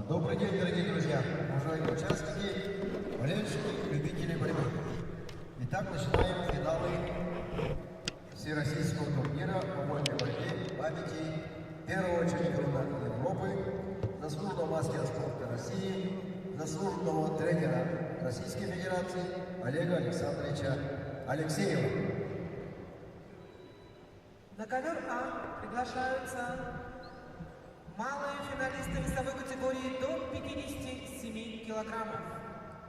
Добрый день, дорогие друзья, уважаемые участники, болельщики, любители борьбы. Итак, начинаем финалы всероссийского турнира по вольной борьбе памяти первого чемпиона Европы, заслуженного мастера спорта России, заслуженного тренера Российской Федерации Олега Александровича Алексеева. На ковер А приглашаются малые финалисты весовой категории до 57 килограммов.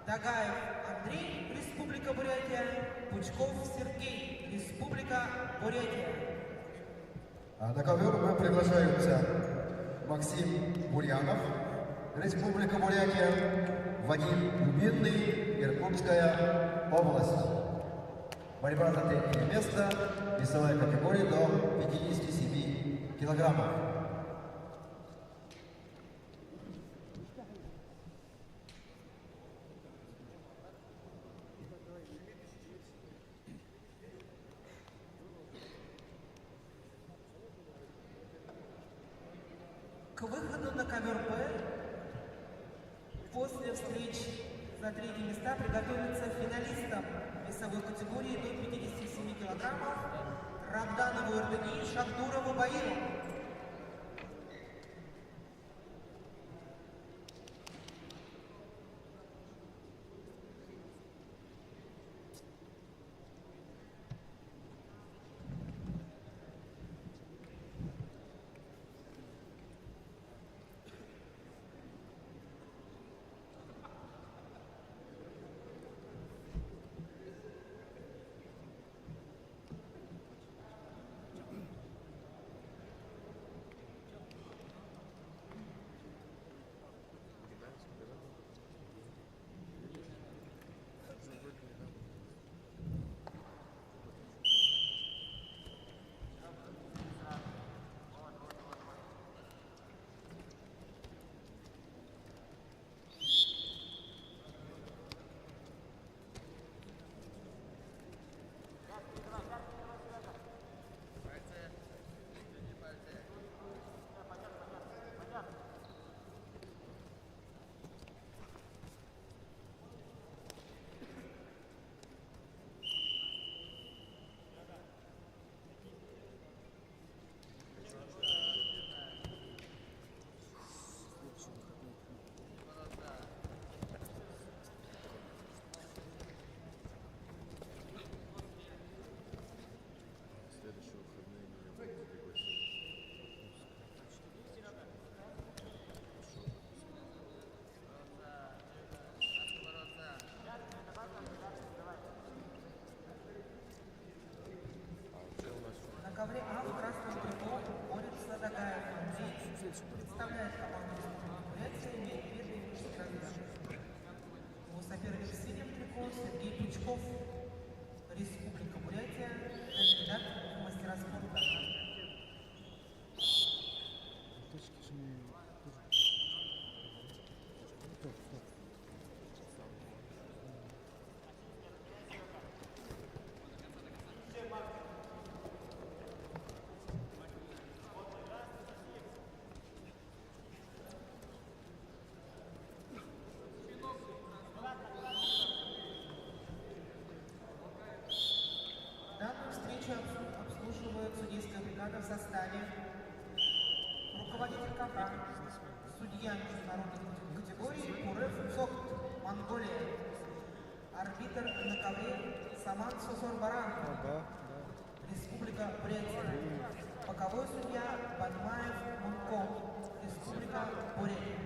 Дагаев Андрей, Республика Бурятия, Пучков Сергей, Республика Бурятия. На ковер приглашаются Максим Бурьянов, Республика Бурятия, Вадим Дубинный, Иркутская область. Борьба за третье место, весовая категория до 57 килограммов. К выходу на ковер Б после встреч за третье места приготовиться финалистам весовой категории до 57 килограммов Рамданову Эрдыни, Шахдурову Баиру. На ковре А в красном трико борется Дагаев Андрей, представляет команду Республики Бурятия, имеет первый финишный разрыв. Его соперник в синем трико Сергей Пучков, Республика Бурятия, кандидат в мастера спорта. Данную встречу обслуживает судейская бригада в составе руководитель ковра, судья международной категории Курев Цокт, Монголия, арбитр на ковре Саман Сосор-Баран, Республика Бурятия, боковой судья Бадмаев Мунков, Республика Бурятия.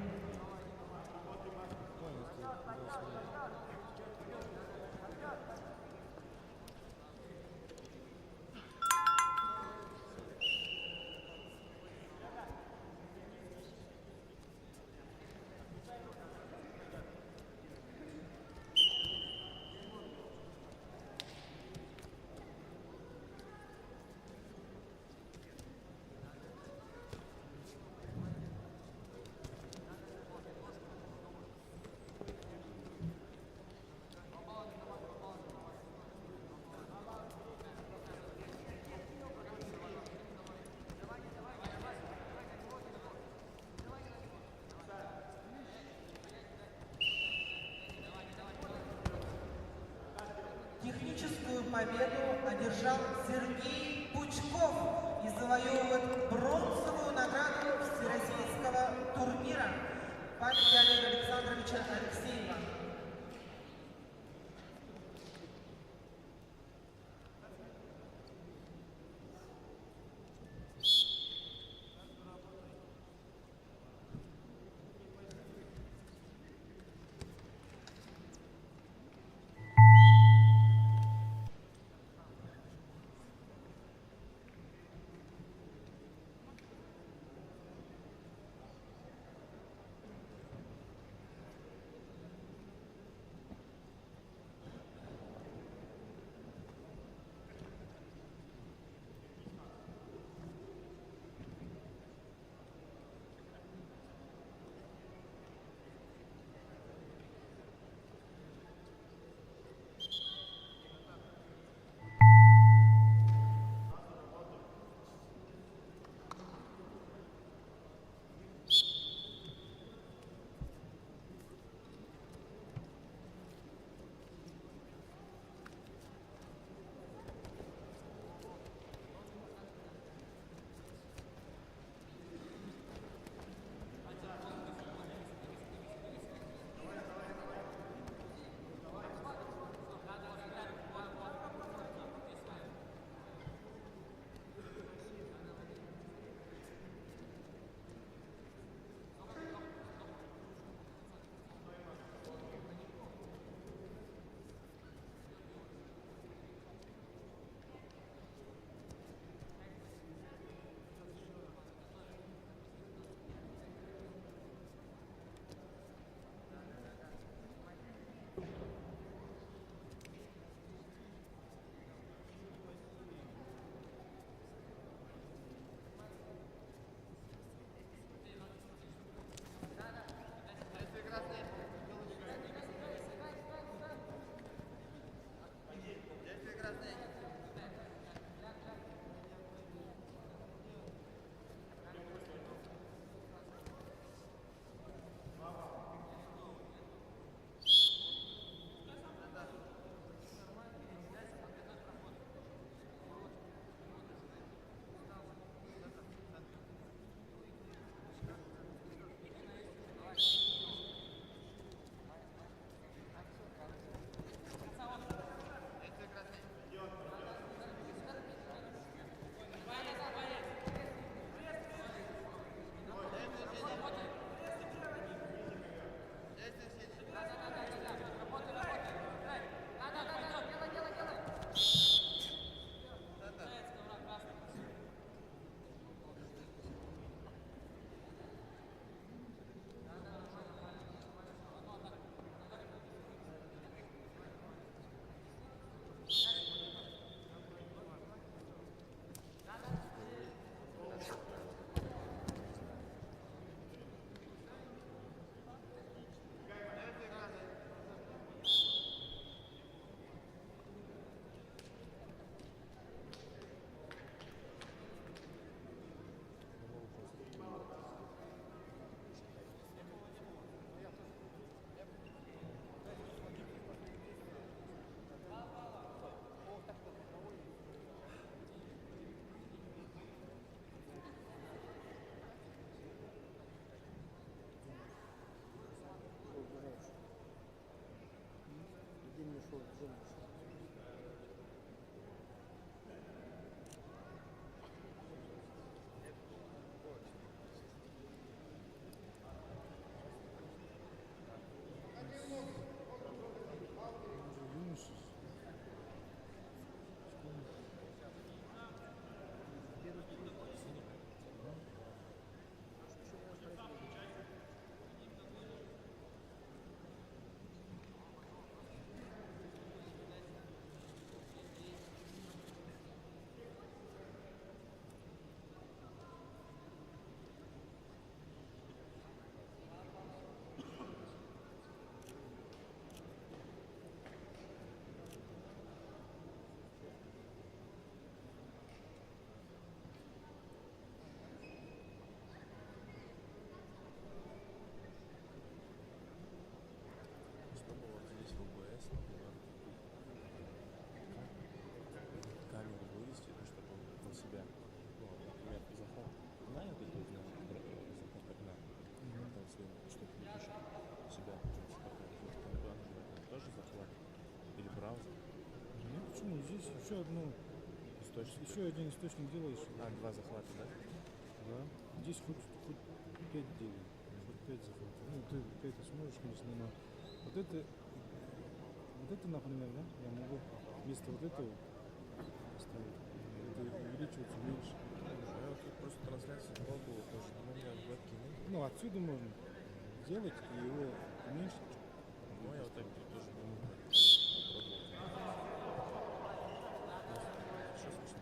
одержал Сергей Пучков и завоевывает бронзовую награду всероссийского турнира памяти Олега Александровича Алексеева. еще одну, еще один источник делаешь. А, 2 захвата, да? Да. Здесь хоть 5 делай, хоть 5 захватов. Ну, ты 5 сможешь, конечно, но вот это, например, да, я могу вместо вот этого ставить. Это увеличивается меньше. Я вот тут просто трансляцию пробовал тоже, но у меня вебки нет. Ну, отсюда можно сделать и его уменьшить. Ну, я вот так тут тоже могу попробовать. Что слышно?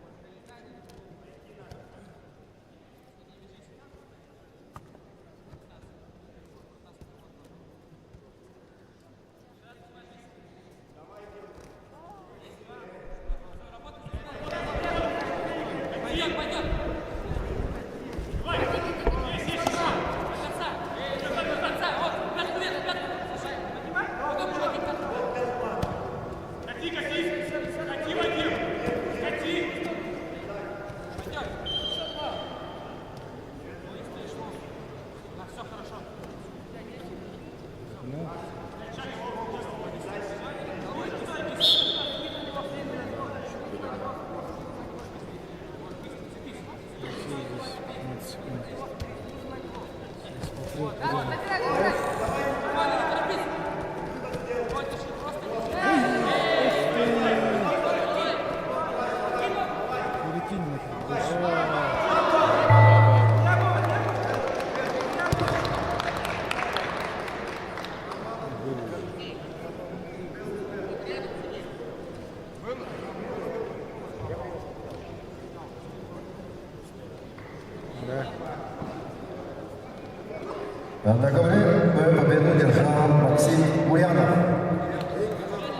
На ковре победу держал Максим Бурянов,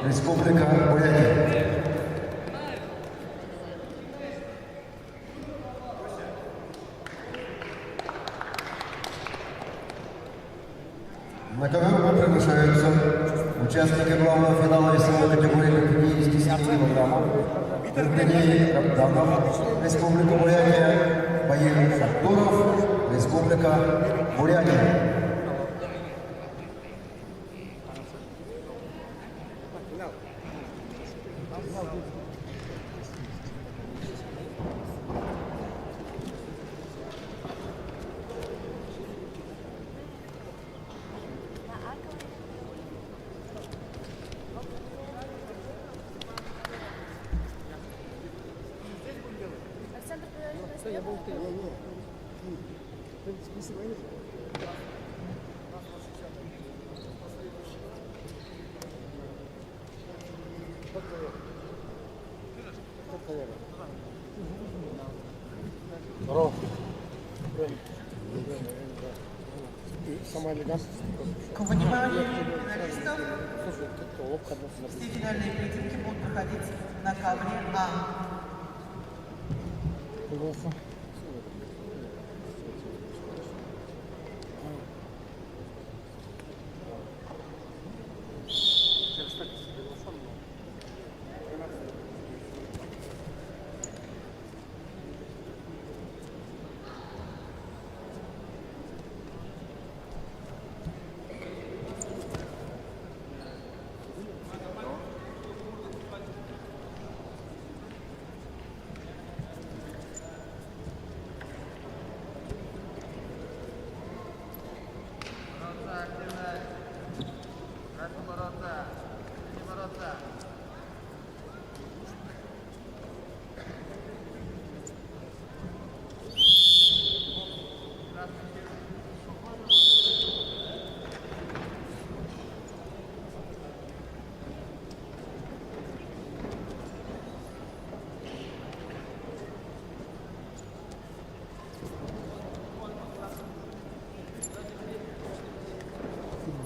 Республика Бурятия. На ковер приглашаются участники главного финала весовой категории до 57 килограммов. Тургеней Капданов, Республика Бурятия, Баир Шахтуров, Республика Бурятия. К вниманию финалистов, все финальные поединки будут проходить на ковре А.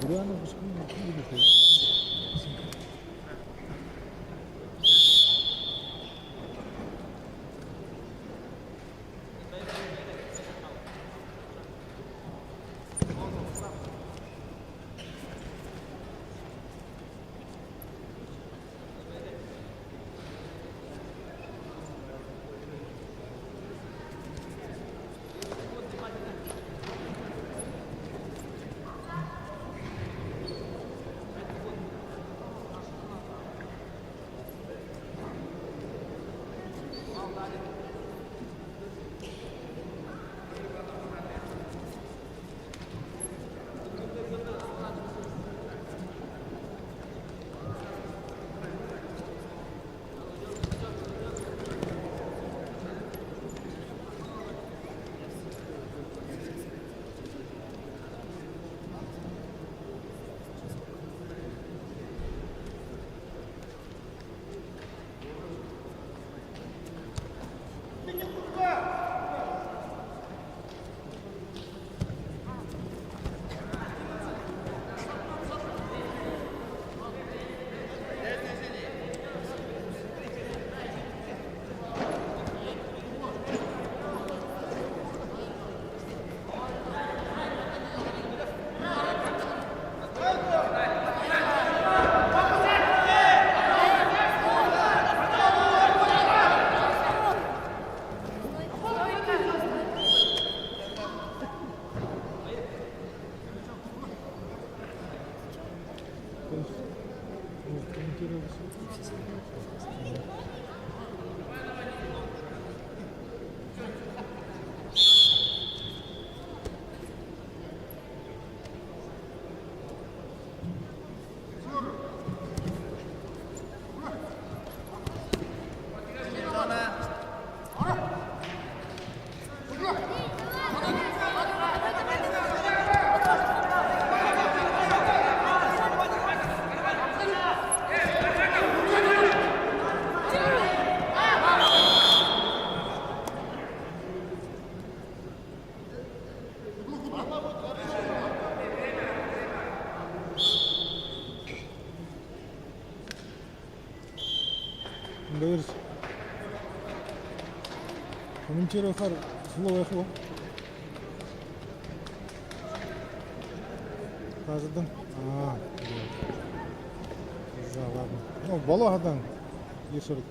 Бурянов, Республика. говоришь. Комментирую слово эхо. Каждый. Ладно. Ну, балагадан ешерик.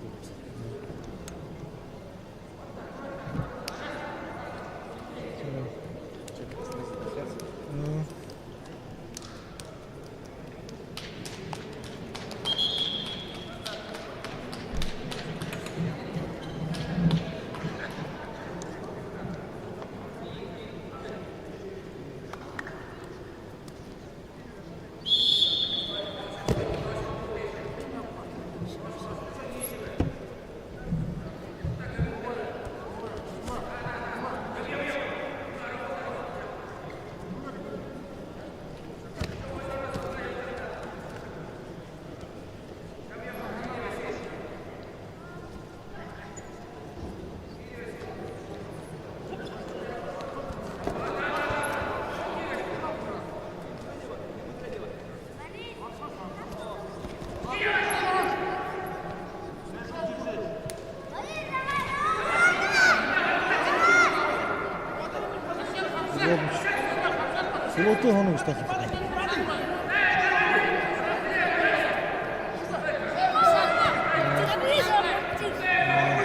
Слоты гону стафи.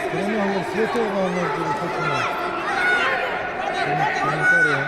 Страна говорит, слоты гону комментария.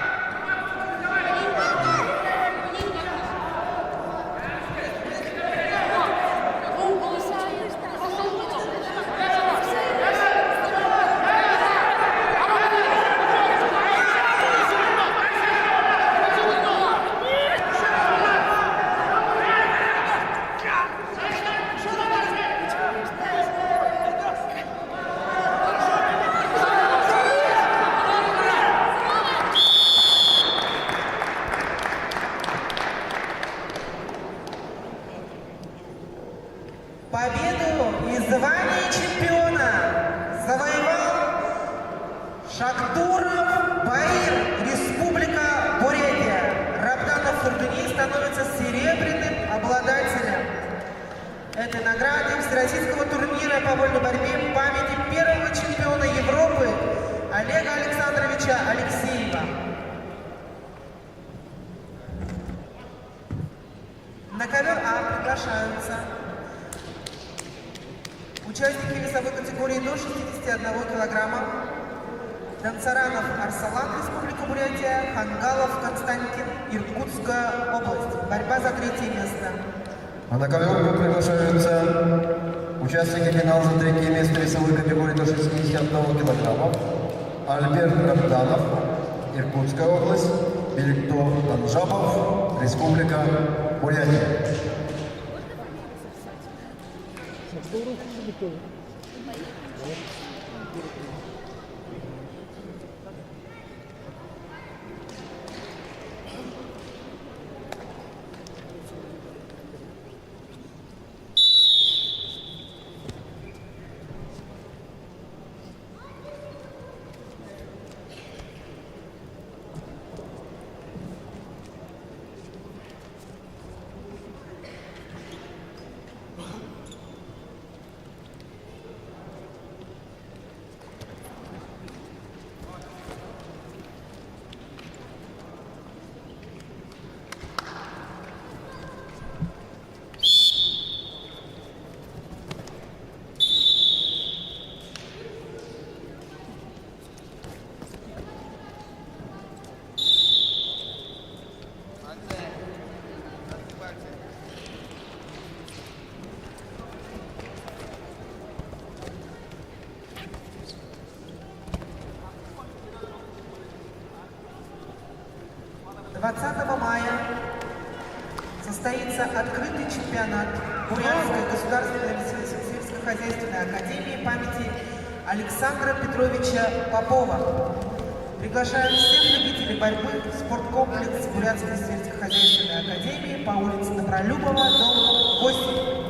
Победу и звание чемпиона завоевал Шактуров Баир, Республика Бурятия. Рабданов Фурдуни становится серебряным обладателем этой награды всероссийского турнира по вольной борьбе в памяти первого чемпиона Европы Олега Александровича Алексеева. На ковер А приглашаются участники весовой категории до 61 килограмма: Данцаранов Арсалан, Республика Бурятия, Хангалов Константин, Иркутская область. Борьба за третье место. А на ковер приглашаются участники финала за третье место весовой категории до 61 килограмма: Альберт Рабданов, Иркутская область, Беликто Танжапов, Республика Бурятия. Мая состоится открытый чемпионат Бурятской государственной сельскохозяйственной академии памяти Александра Петровича Попова. Приглашаем всех любителей борьбы в спорткомплекс Бурятской сельскохозяйственной академии по улице Добролюбова, дом 8.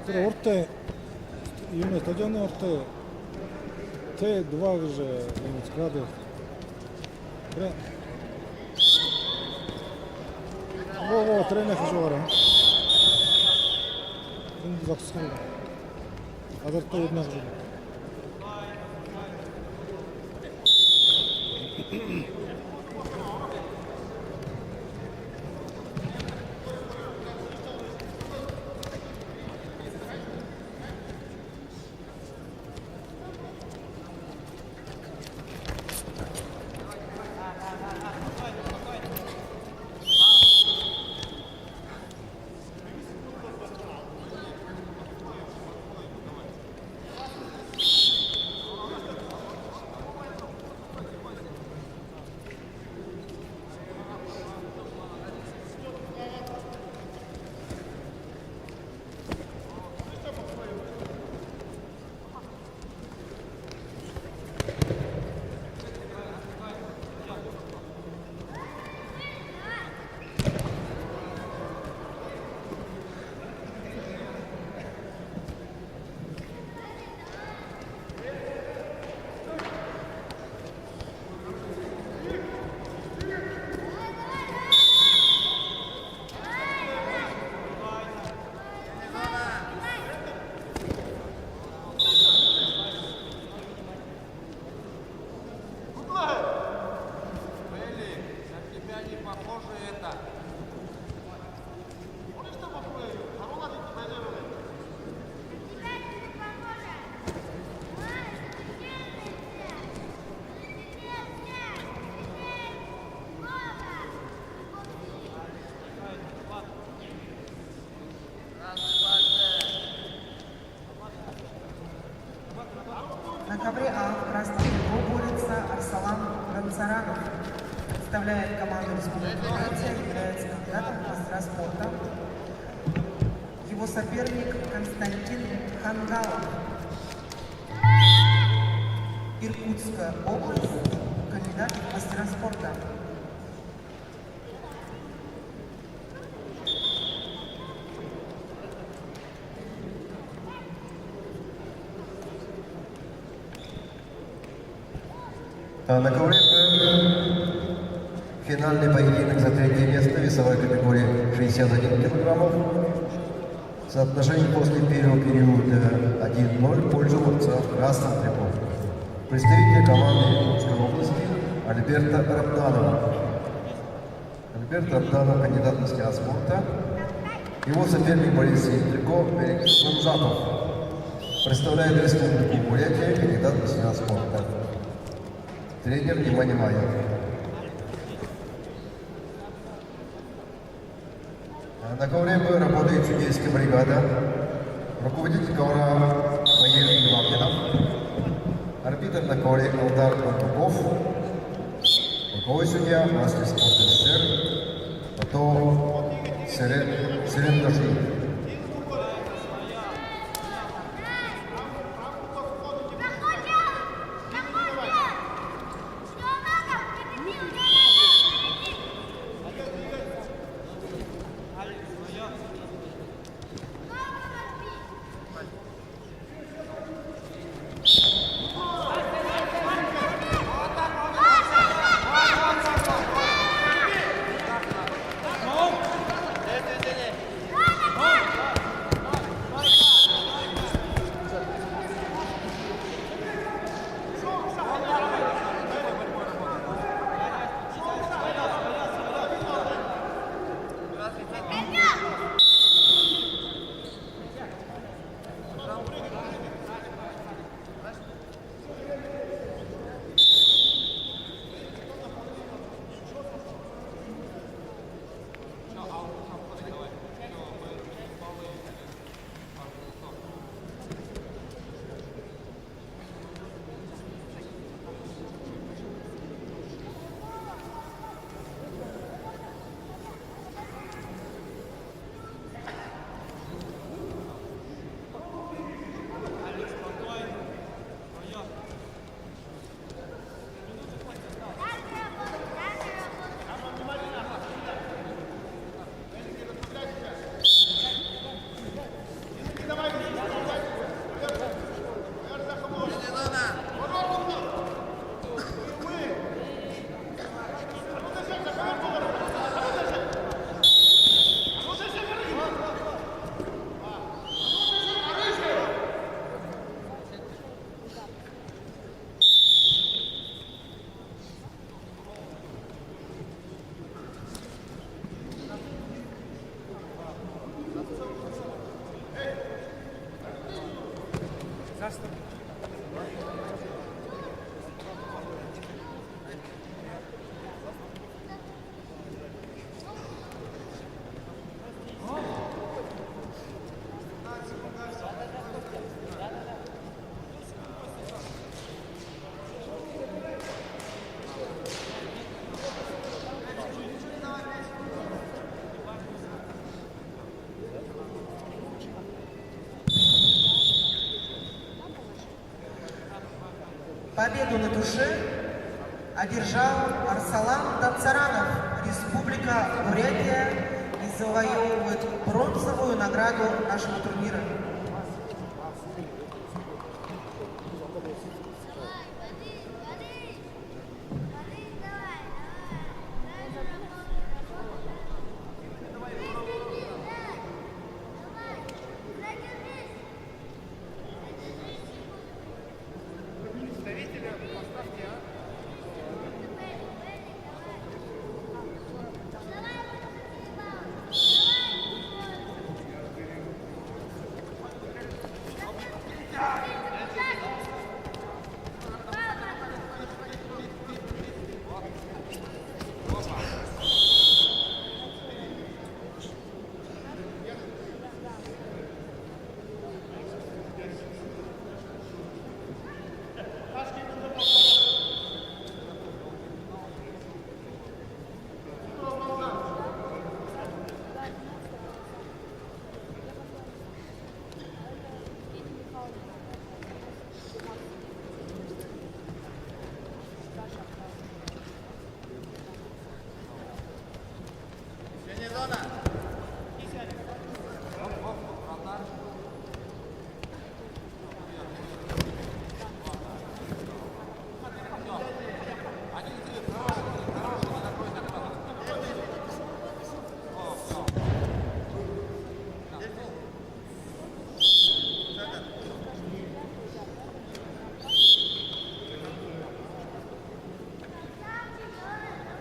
Орте, именно стадионный орте, Т2 уже градус. Во, тренер жоғары. Енді жақсы қалды. Азартта өтмек жүрді. На ковре А в красном трико борется Арсалан Ранцаранов. Представляет команду Республики Бурятия, является кандидатом в мастера спорта. Его соперник Константин Хангалов. Иркутская область, кандидат в мастера спорта. На ковре финальный поединок за третье место, весовой категории 61 килограммов. Соотношение после первого периода 1-0 в пользу борца красным триком. Представитель команды Иркутской области Альберта Рабданова. Альберт Рабданов, кандидат в мастера спорта. Его соперник Борис Трико Берегис Манжатов. Представляет Республику Бурятия, кандидат в мастера спорта. Тренер Внимание Майя. На ковре работает судейская бригада. Руководитель ковра Валерий Ивакинов. Арбитр на ковре Алдар Антуков. Руковой судья мастер спорта СССР. Потом Сирен Даши. Победу на душе одержал Арсалан Данцаранов, Республика Бурятия, и завоевывает бронзовую награду нашего турнира.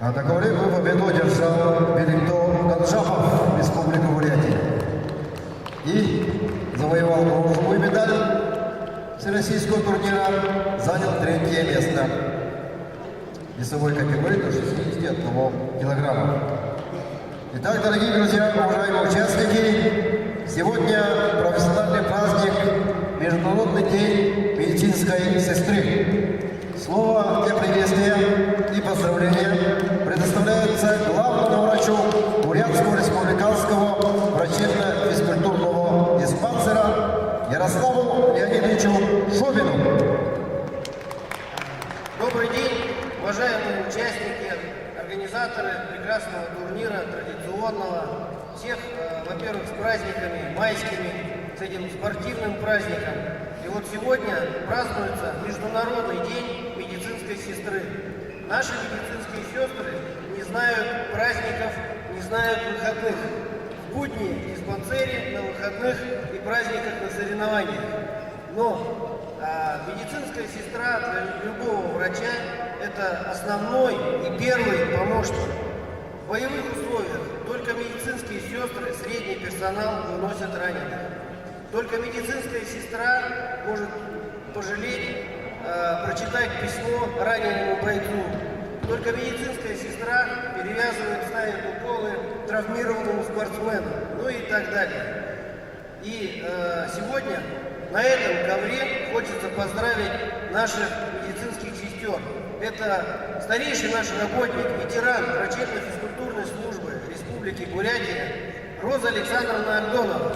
А на ковре победу одержал Великдо Ганджапов, Республика Бурятия. И завоевал бронзовую медаль всероссийского турнира, занял 3-е место весовой категории до 61 килограмма. Итак, дорогие друзья, уважаемые участники, сегодня профессиональный праздник Международный день медицинской сестры. Слово для приветствия и поздравления предоставляется главному врачу Бурятского республиканского врачебно-физкультурного диспансера Ярославу Леонидовичу Шубину. Добрый день, уважаемые участники, организаторы прекрасного турнира, традиционного. Всех, во-первых, с праздниками майскими, с этим спортивным праздником. И вот сегодня празднуется Международный день медицинской сестры. Наши медицинские сестры не знают праздников, не знают выходных. В будни в диспансере, на выходных и праздниках на соревнованиях. Но медицинская сестра для любого врача – это основной и первый помощник. В боевых условиях только медицинские сестры, средний персонал выносят раненых. Только медицинская сестра может пожалеть, прочитать письмо раненому бойцу. Только медицинская сестра перевязывает, ставит уколы травмированному спортсмену, ну и так далее. И сегодня на этом ковре хочется поздравить наших медицинских сестер. Это старейший наш работник, ветеран врачебно-физкультурной службы Республики Бурятия Роза Александровна Агдонова.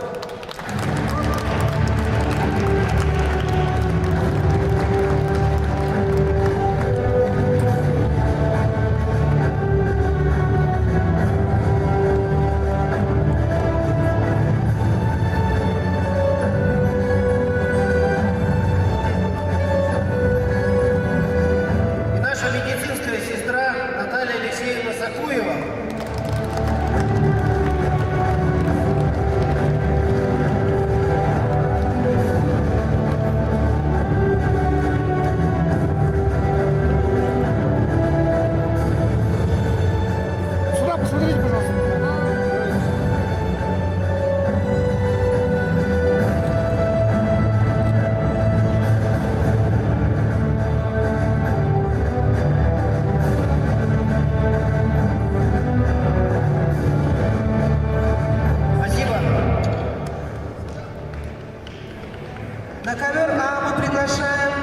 На ковер А мы приглашаем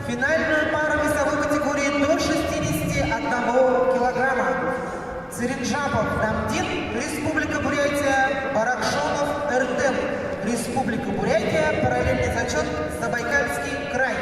финальную пару весовой категории до 61 килограмма. Циринджапов Дамдин, Республика Бурятия, Баракшонов Эрдем, Республика Бурятия, параллельный зачет Забайкальский край.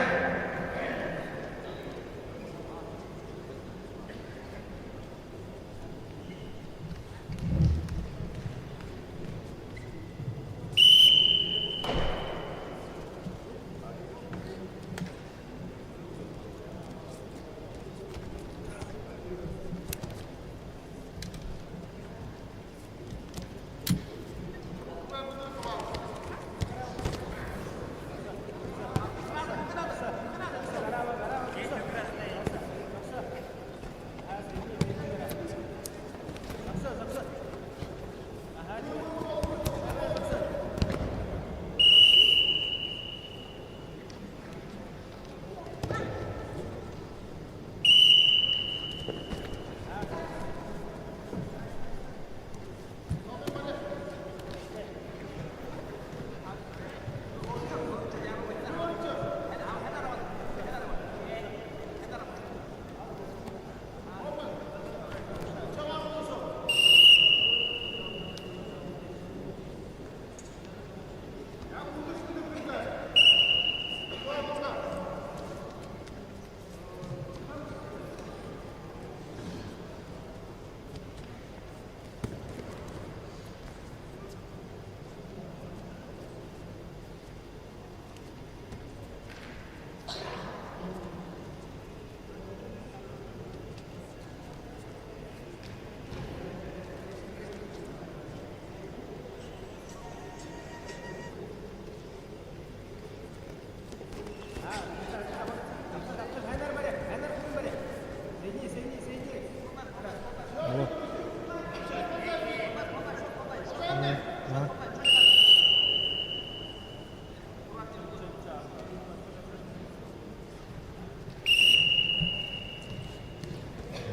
А?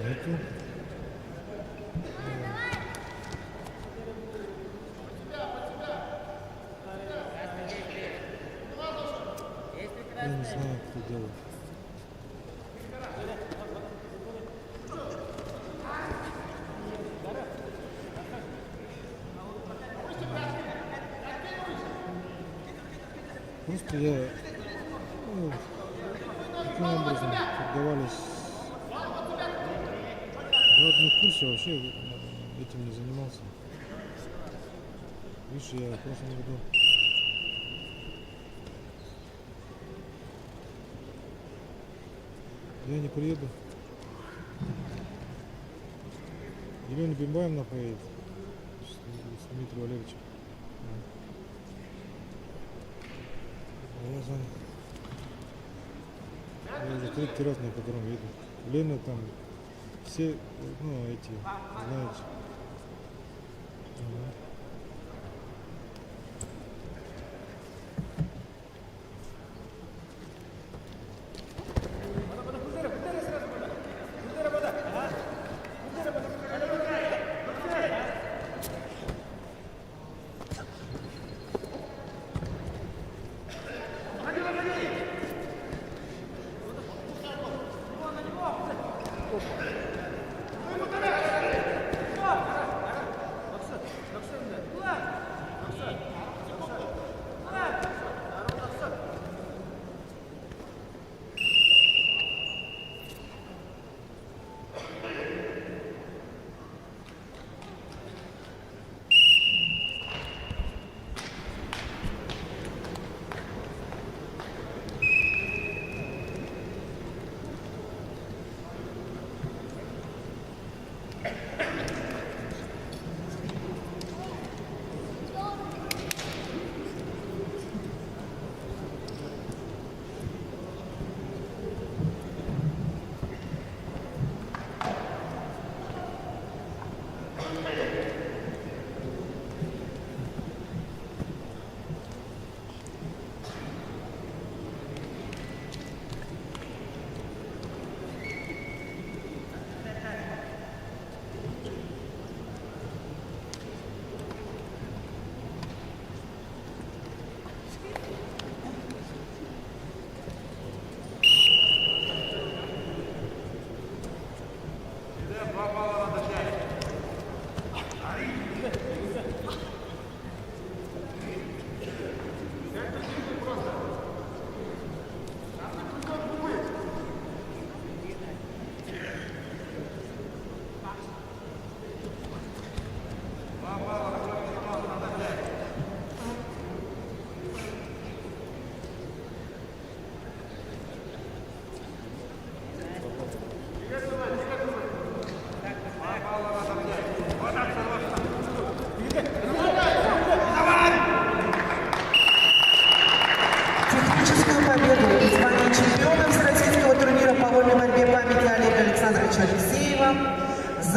Нету. Я не знаю, кто делает. Просто я, таким образом торговались. Я в курсе вообще этим не занимался. Видишь, я в прошлом году я не приеду. Елена Бимбаевна поедет с Дмитрием Валерьевичем. А я занят. Я уже третий раз на котором еду. Лена там все, эти, знаете.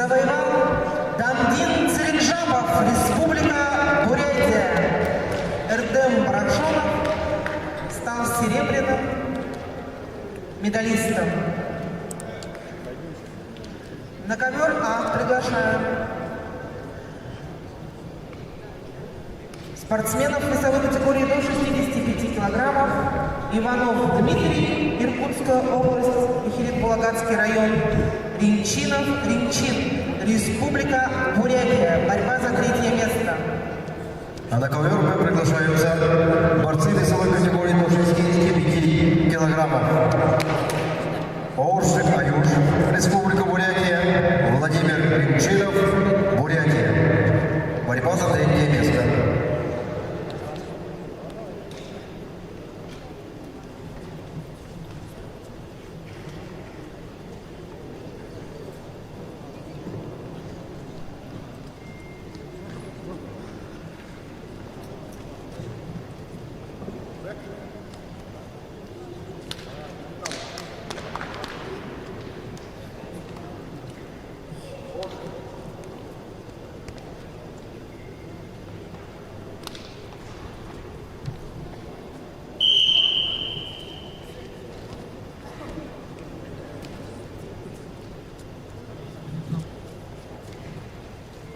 завоевал Дамдин Целинджапов, Республика Бурятия. Эрдем Баракшонов стал серебряным медалистом. На ковер приглашаем спортсменов весовой категории до 65 килограммов. Иванов Дмитрий, Иркутская область, Ехидет-Булагатский район. Ринчинов Ринчин, Республика Бурятия. Борьба за 3-е место. А на ковер приглашаются борцы весовой категории до 65 килограммов. Оршик Аюш, Республика Бурятия. Владимир Ринчинов, Бурятия. Борьба за 3-е место.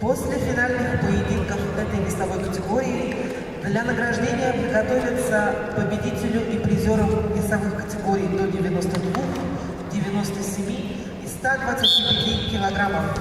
После финальных поединков этой весовой категории для награждения приготовятся победителю и призерам весовых категорий до 92, 97 и 125 килограммов.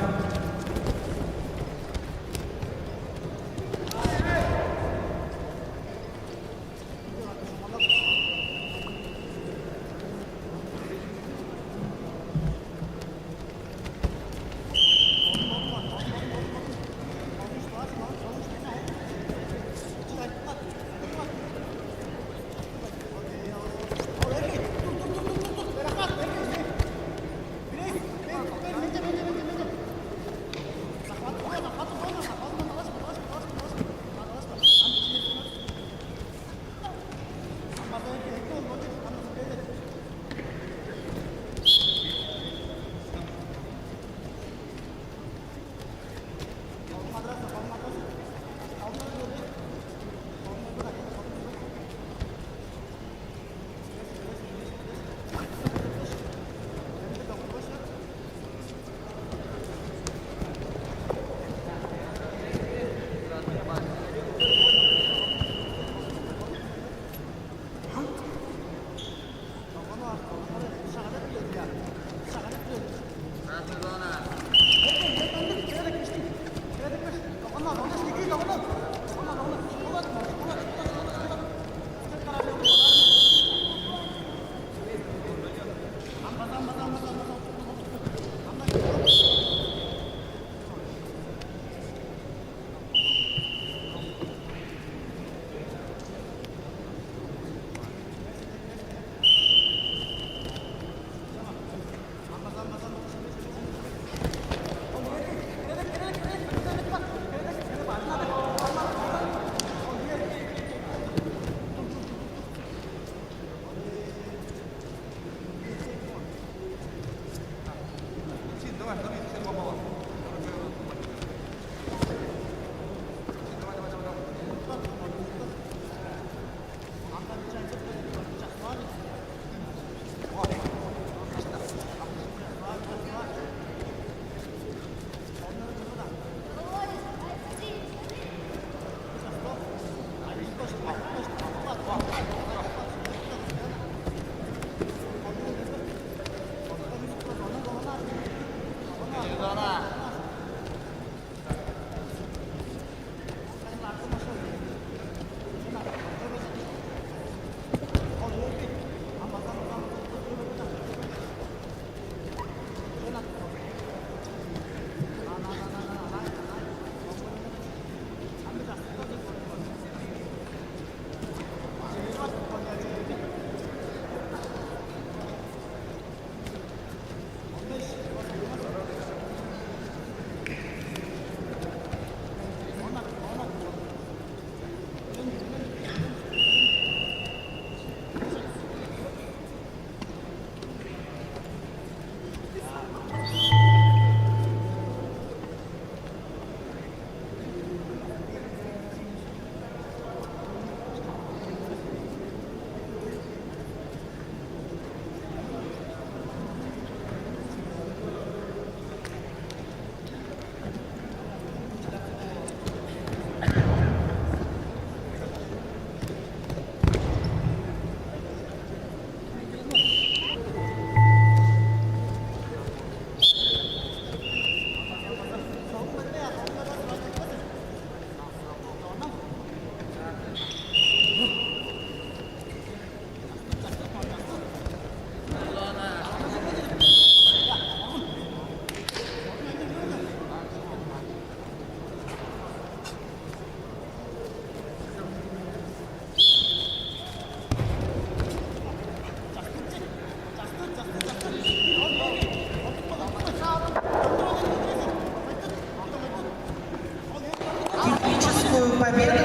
Победу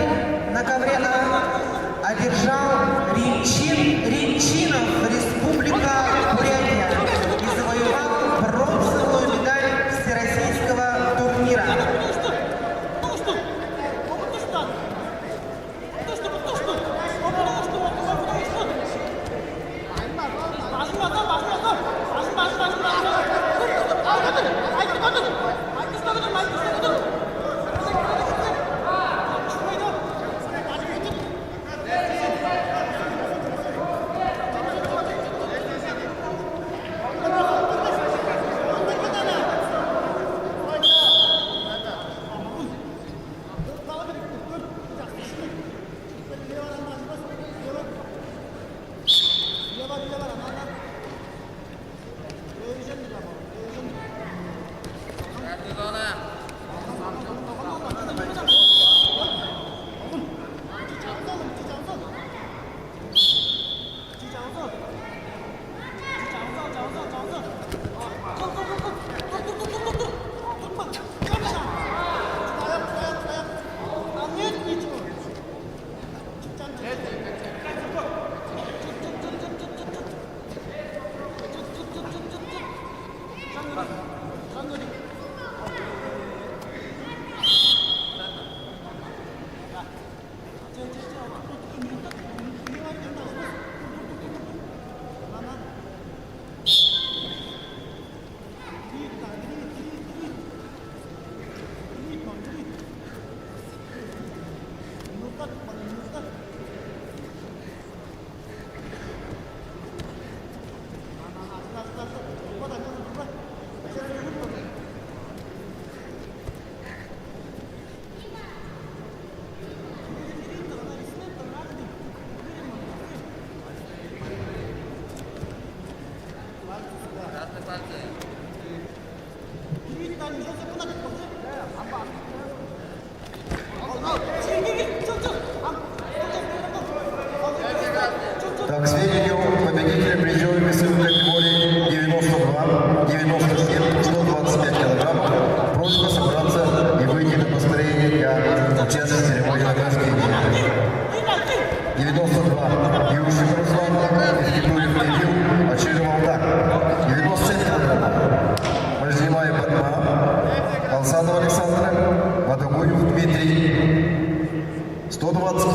на ковре А одержал Ринчинов, Республика Бурятия, и завоевал бронзовую медаль всероссийского турнира. Так, к сведению победителя призовой весовой категории 92, 97, 125 килограммов. Просьба собраться и выйти на построение для участия в церемонии награждения. 92. Юршин Руслан, Искитуев Кирилл, Ачиров Алтак. 97 килограммов. Мальзимаев Батма, Алсанов Александр, Вадагуев Дмитрий. 120.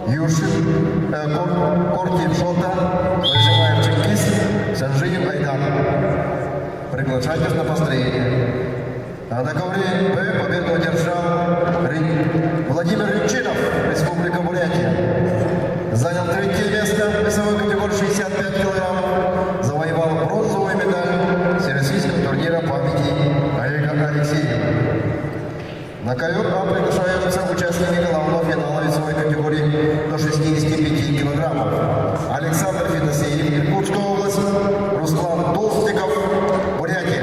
Юршин, Кортиев Шота, Мальзимаев Чингис, Санжиев Айдар. Приглашайтесь на построение. А на ковре Б победу одержал Владимир Рябчинов, Республика Бурятия. Занял 3-е место в весовой категории 65 килограммов. Завоевал бронзовую медаль Всероссийского турнира памяти Олега Алексеева. На ковер А приглашаются участники главного финала весовой категории до 65 килограммов. Александр Федосеев, Иркутская область, Руслан Толстиков, Бурятия.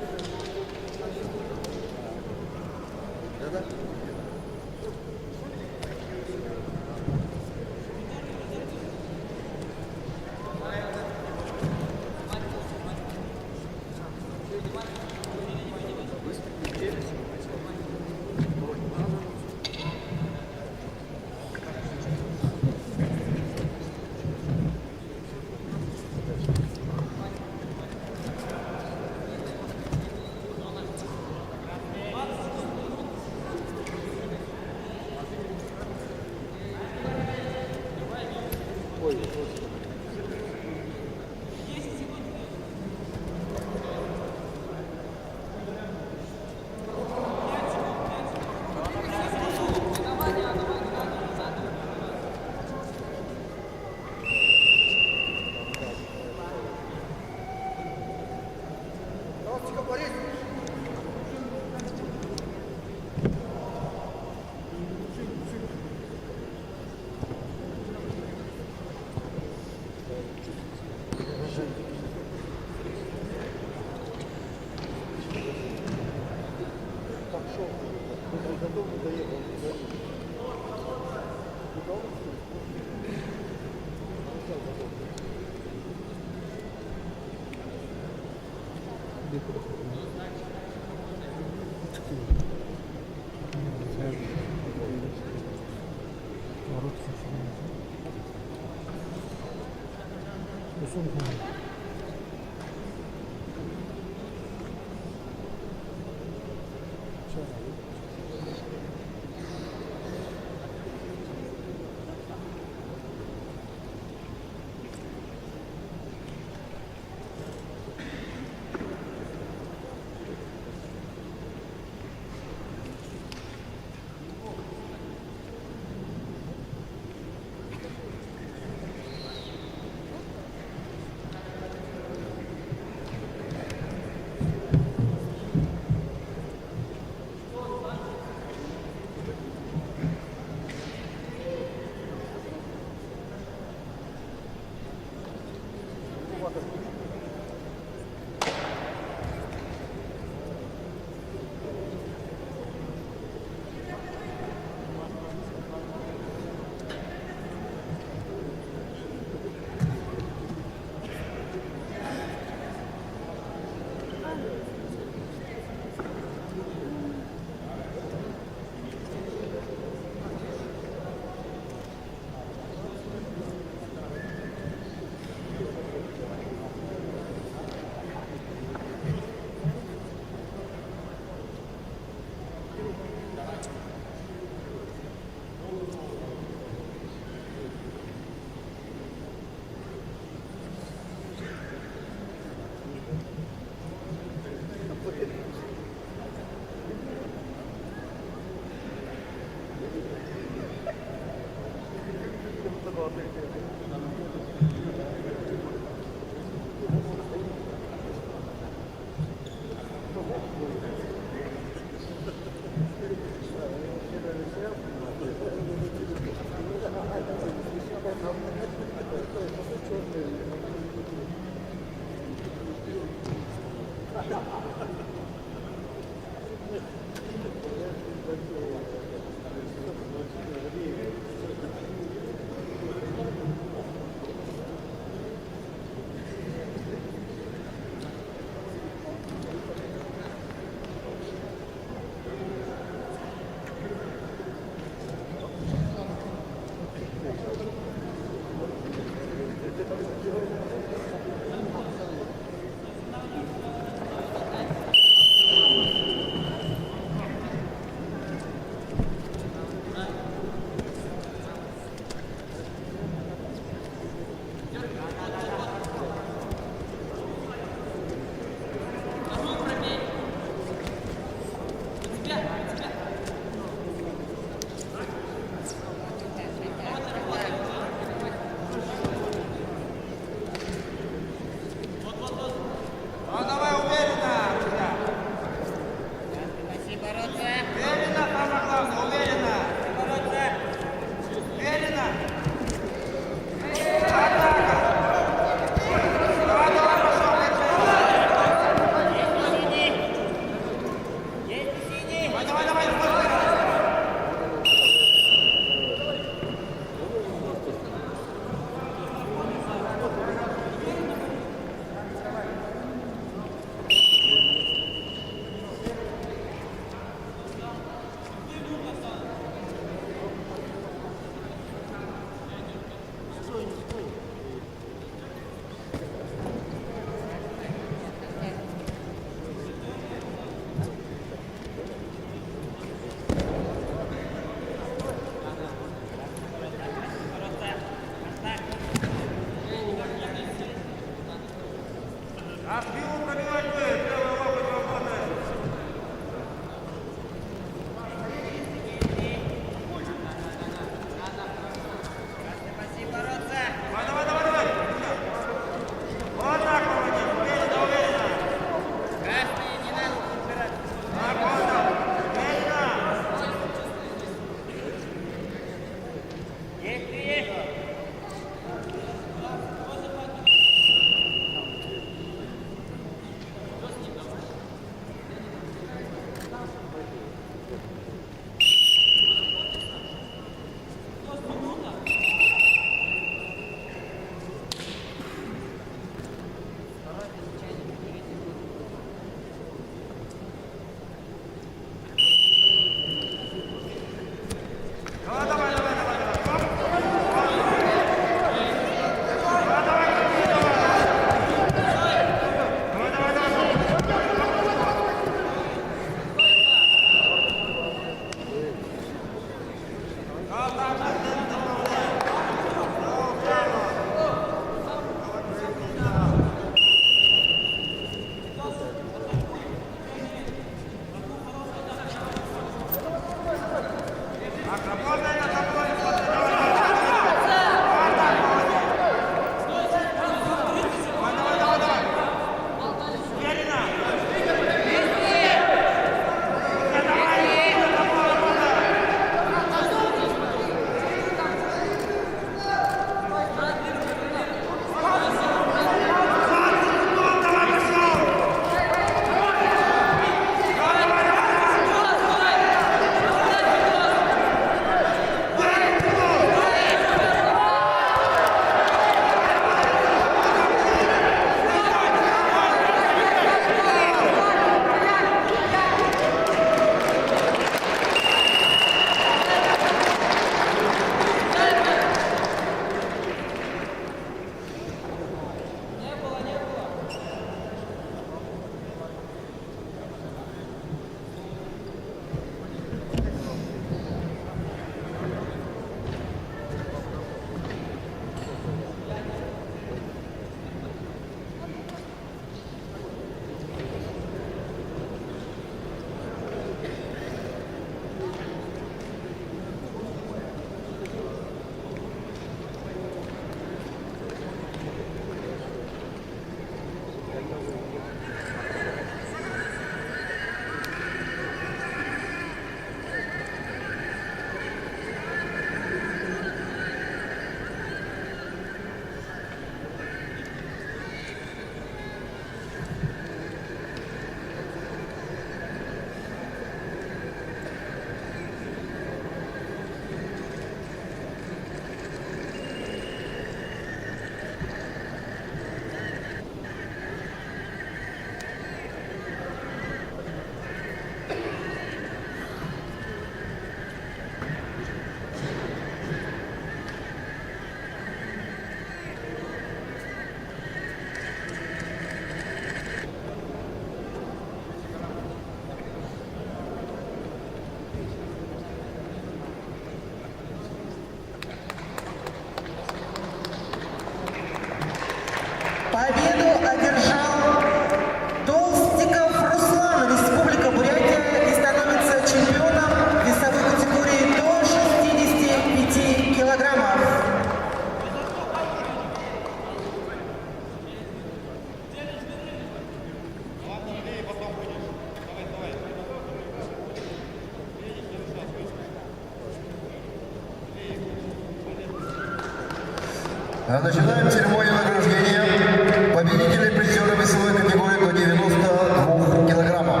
Начинаем церемонию награждения победителей призера весовой категории до 92 килограммов.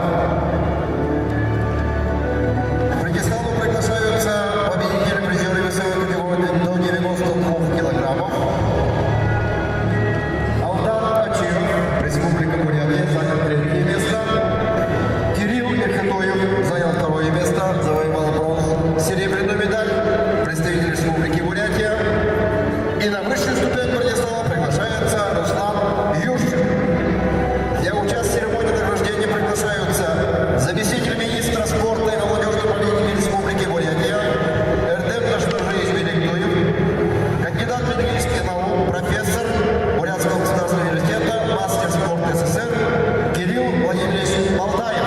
К пьедесталу приглашаются победители призера весовой категории до 92 килограммов. Алдан Ачиров, Республика Бурятия, занял 3 место. Кирилл Эрхатоев занял 2 место, завоевал бронзу. Серебряную медаль представитель Республики Бурятия. И на высшую ступень пьедестала приглашается Руслан Юрчик. Для участия в церемонии награждения приглашаются заместитель министра спорта и молодежной политики Республики Бурятия Эрдем Наштаржиевич Беликтуев, кандидат медицинских наук, профессор Бурятского государственного университета, мастер спорта СССР Кирилл Владимирович Болтаев.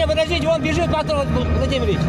Подождите, вон бежит Патрон Владимирович.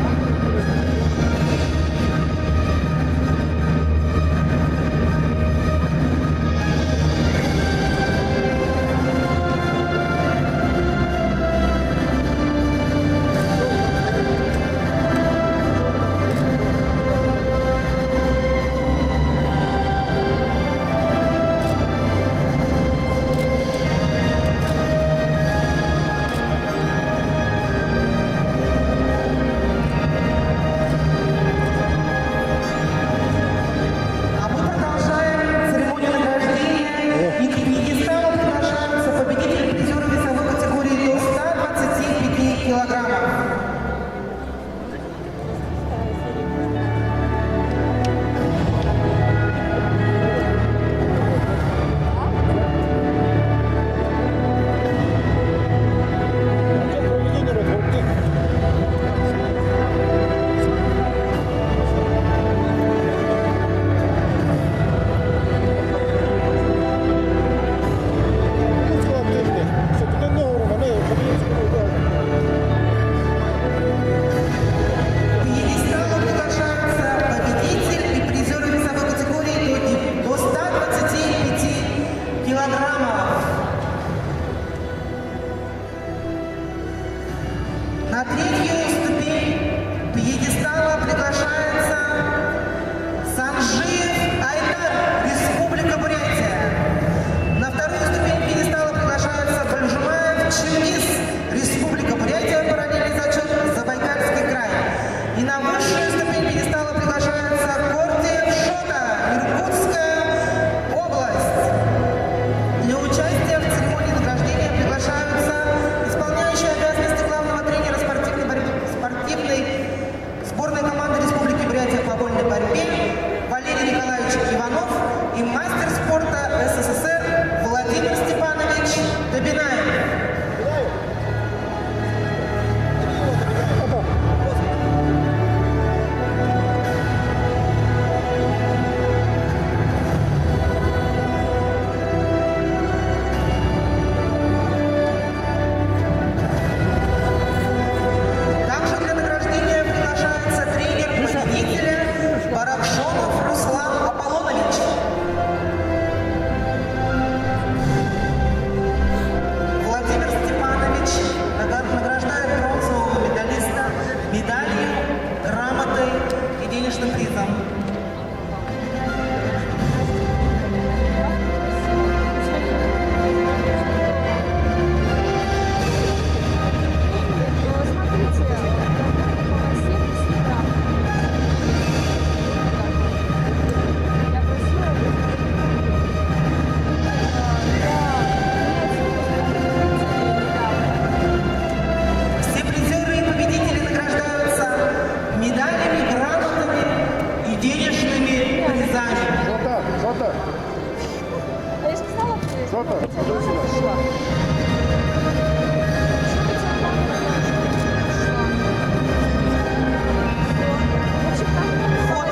Фото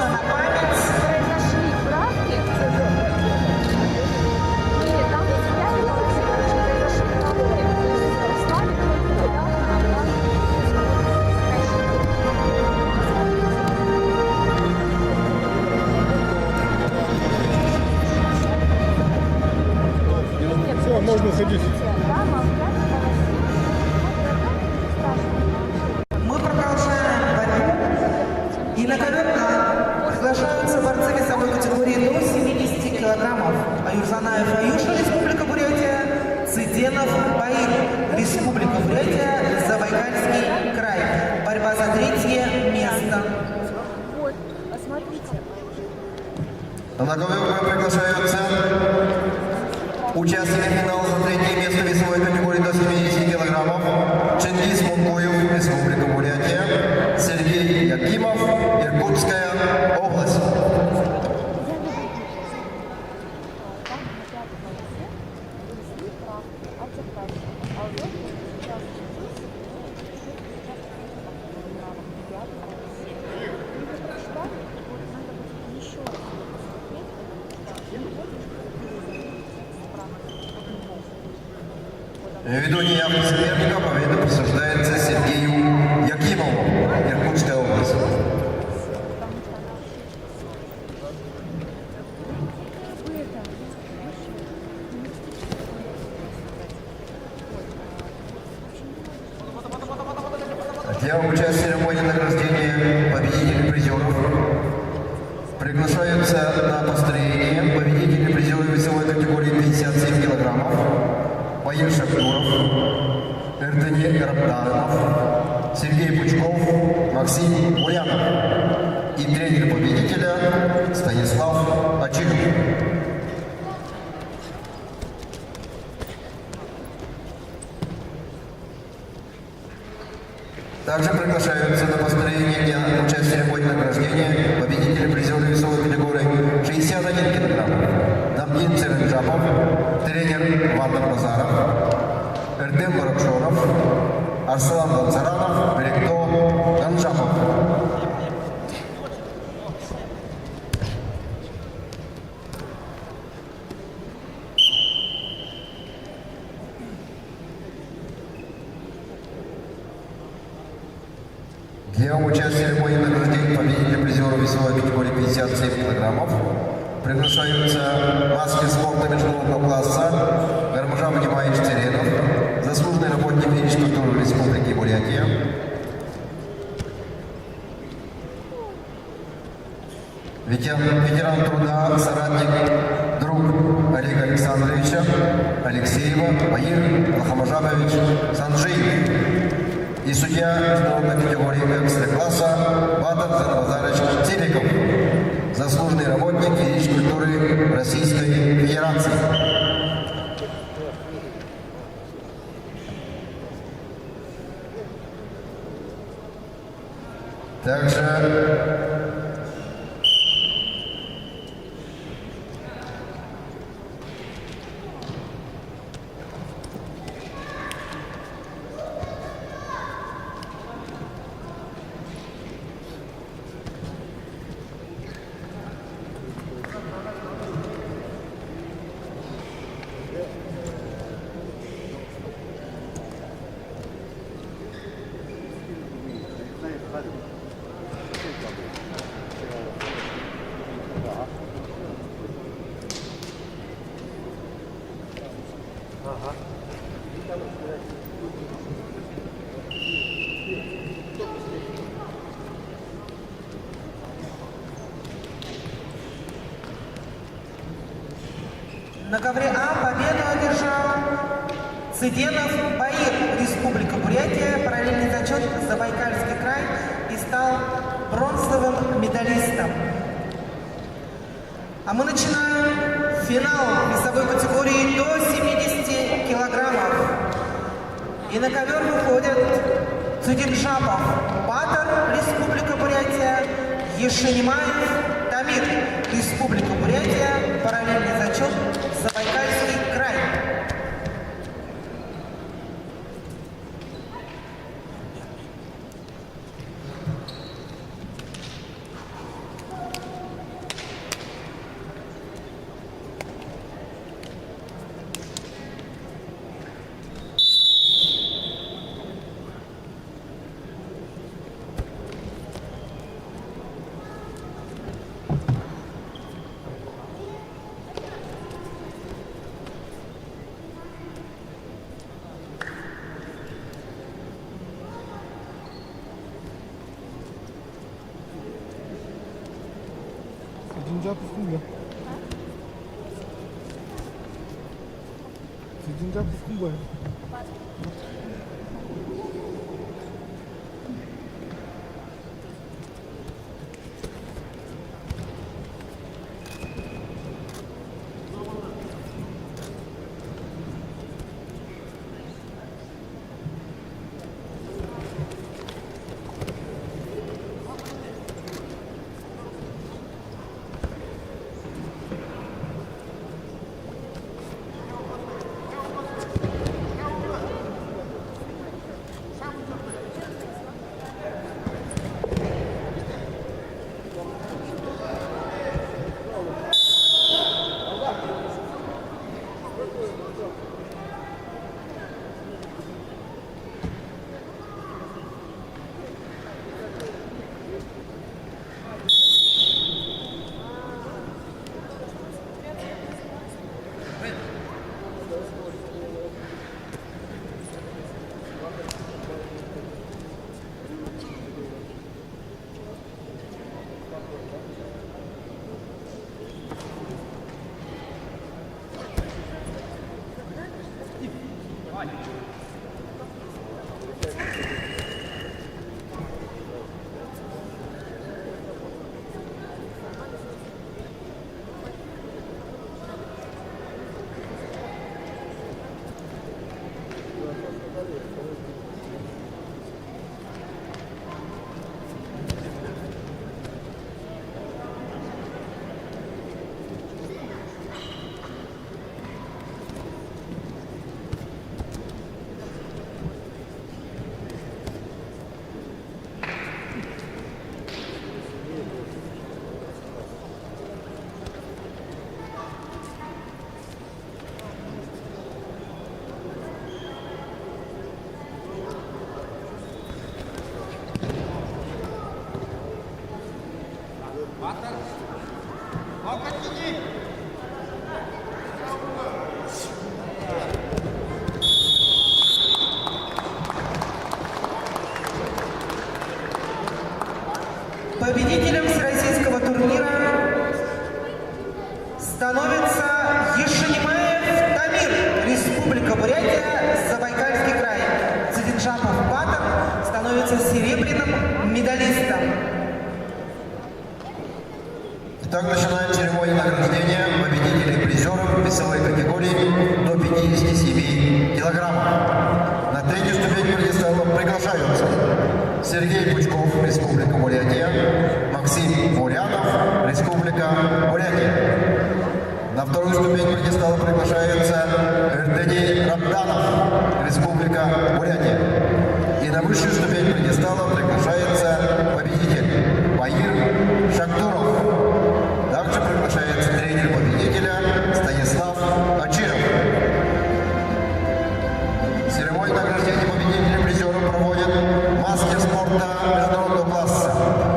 на память. Произошли правки. Нет, там 5 минут, короче, произошли правки. Стали Все, можно ходить. Мы продолжаем борьбу. И на ковер приглашаются борцы весовой категории до 70 килограммов. Аюрзанаев Аюша, Республика Бурятия, Цыденов Баир, Республика Бурятия, Забайкальский край. Борьба за третье место. Вот, посмотрите. На ковер приглашаются участники финала за третье место весовой категории до 70 килограммов. Чингис Мункуев, Республика Бурятия, Сергей Якимов, Иркутская область. Ввиду неявки соперника победа присуждается Сергею Якимову, Иркутская область. Для участия в церемонии награждения победителей призеров приглашаются на построение победители призеров весовой категории 57 килограммов Баир Шакуров, Эрдене Рабданов, Сергей Пучков, Максим Ульянов и тренер победителя Станислав Ачиков. Также приглашаются на построение дня участия в церемонии награждения победители призеров весовой категории 61 кг. Дамдин Церенджапов, тренер Вандар Базаров, Эрдем Баракшонов, Арслан Ганцаранов, Беректо Ганджапов. Для участия в церемонии награждения победителей призеров весовой категории 57 килограммов приглашаются мастер спорта международного класса Гармажан Вадимович Теренов, заслуженный работник физкультуры Республики Бурятия, ветеран труда, соратник, друг Олега Александровича Алексеева, Баир Алхамажанович Санджиев и судья международной категории экстра-класса Батар Занбазарович Цибиков, заслуженный работник физической культуры Российской Федерации. Также На ковре А победу одержал Цыденов Баир, Республика Бурятия, параллельный зачет Забайкальский край и стал бронзовым медалистом. А мы начинаем финал весовой категории до 70 килограммов. И на ковер выходят Цудинжапов Батар, Республика Бурятия, Ешенимаев Тамир, Республика Бурятия, параллельный зачет Забайкальский край. Студентов Кумбай. Победителем всероссийского турнира становится Ешенимаев Тамир, Республика Бурятия, Забайкальский край. Цидинжапов Батыр становится серебряным медалистом. Итак, начинаем церемонию награждения победителей и призеров весовой категории до 57 килограммов. На третью ступень пьедестала приглашаются Сергей Пучков, Республика Бурятия, Максим Бурянов, Республика Бурятия. На вторую ступень пьедестала приглашается Эрдени Рабданов, Республика Бурятия. И на высшую ступень пьедестала приглашается победитель Баир Шактуров. Также приглашается тренер победителя Станислав Ачиров. Церемонию награждения победителей и призеров проводит мастер спорта международного класса,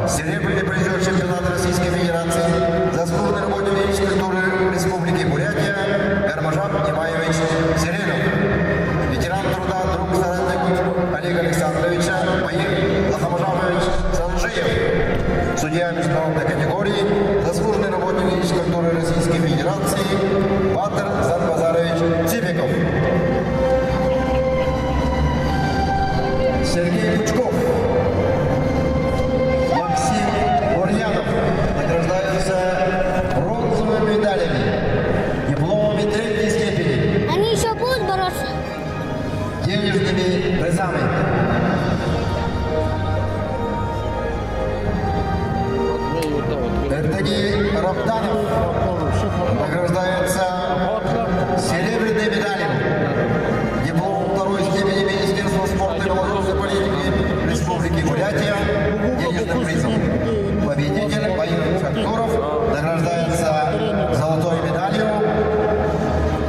серебряный призер чемпионата Российской Федерации, заслуженный работник физической культуры Республики Бурятия Гармажан Имаевич Сиренов, ветеран труда, друг соратник Олега Александровича Баир Лахамажанович Санжиев, судья международной категории, заслуженный работник физической культуры Российской Федерации Батыр Занбазарович Тибиков. Сергей Пучков, Максим Бурьянов награждаются бронзовыми медалями, дипломами третьей степени, Они еще будут бороться? денежными призами. Эрдени Рабданов награждается серебряной медалью, диплом второй степени Министерства спорта и молодежной политики Республики Бурятия, денежным призом. Победитель Баир Шактуров награждается золотой медалью,